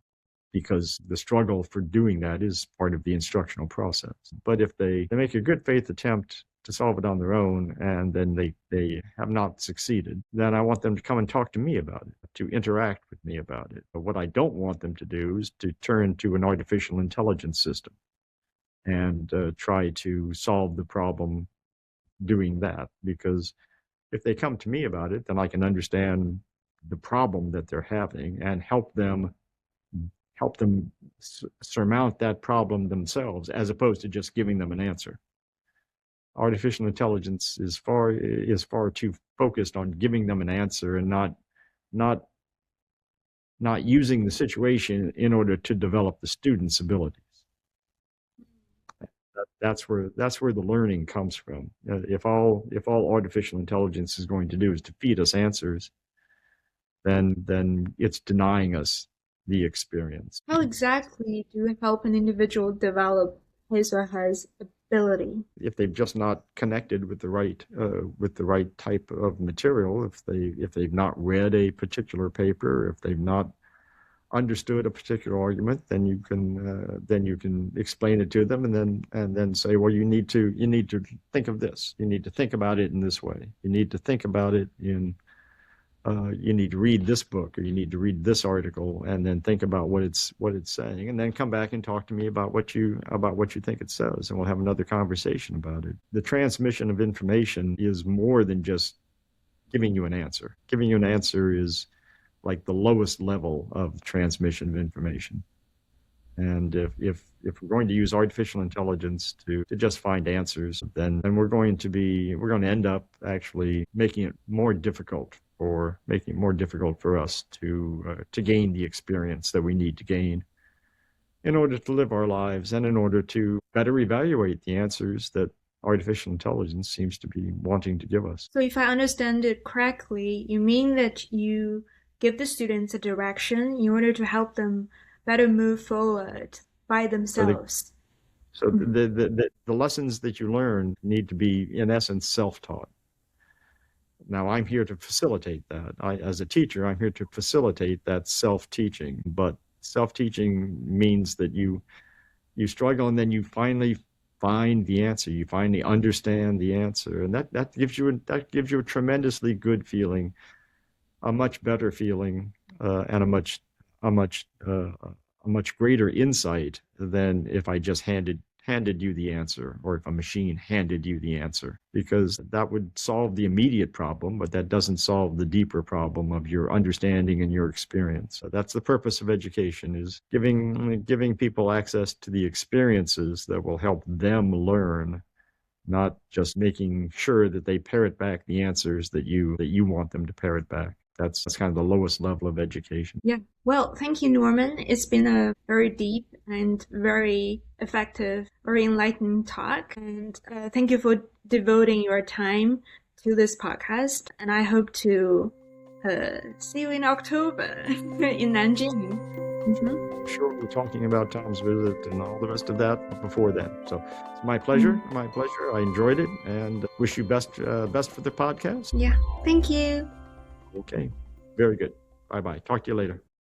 because the struggle for doing that is part of the instructional process. But if they make a good faith attempt to solve it on their own, and then they have not succeeded, then I want them to come and talk to me about it, to interact with me about it. But what I don't want them to do is to turn to an artificial intelligence system and try to solve the problem doing that. Because if they come to me about it, then I can understand the problem that they're having and help them surmount that problem themselves, as opposed to just giving them an answer. Artificial intelligence is far too focused on giving them an answer and not using the situation in order to develop the student's abilities. That's where the learning comes from. If all artificial intelligence is going to do is to feed us answers, then it's denying us the experience. How exactly do you help an individual develop his or her ability? If they've just not connected with the right type of material, if they've not read a particular paper, if they've not understood a particular argument, then you can explain it to them, and then say, well, you need to think of this. You need to think about it in this way. You need to think about it in. You need to read this book, or you need to read this article, and then think about what it's saying, and then come back and talk to me about what you think it says, and we'll have another conversation about it. The transmission of information is more than just giving you an answer. Giving you an answer is like the lowest level of transmission of information. And if we're going to use artificial intelligence to just find answers, then we're going to end up actually making it more difficult for us to gain the experience that we need to gain in order to live our lives, and in order to better evaluate the answers that artificial intelligence seems to be wanting to give us. So if I understand it correctly, you mean that you give the students a direction in order to help them better move forward by themselves. So the lessons that you learn need to be, in essence, self-taught. Now, I'm here to facilitate that. As a teacher, I'm here to facilitate that self-teaching. But self-teaching means that you struggle, and then you finally find the answer. You finally understand the answer, and that gives you a tremendously good feeling, a much better feeling, and a much greater insight than if I just handed you the answer, or if a machine handed you the answer, because that would solve the immediate problem, but that doesn't solve the deeper problem of your understanding and your experience. So that's the purpose of education, is giving people access to the experiences that will help them learn, not just making sure that they parrot back the answers that you want them to parrot back. That's kind of the lowest level of education. Yeah. Well, thank you, Norman. It's been a very deep and very effective, very enlightening talk. And thank you for devoting your time to this podcast. And I hope to see you in October in Nanjing. I'm sure we'll be talking about Tom's visit and all the rest of that before then. So it's my pleasure. My pleasure. I enjoyed it, and wish you best for the podcast. Yeah. Thank you. Okay. Very good. Bye-bye. Talk to you later.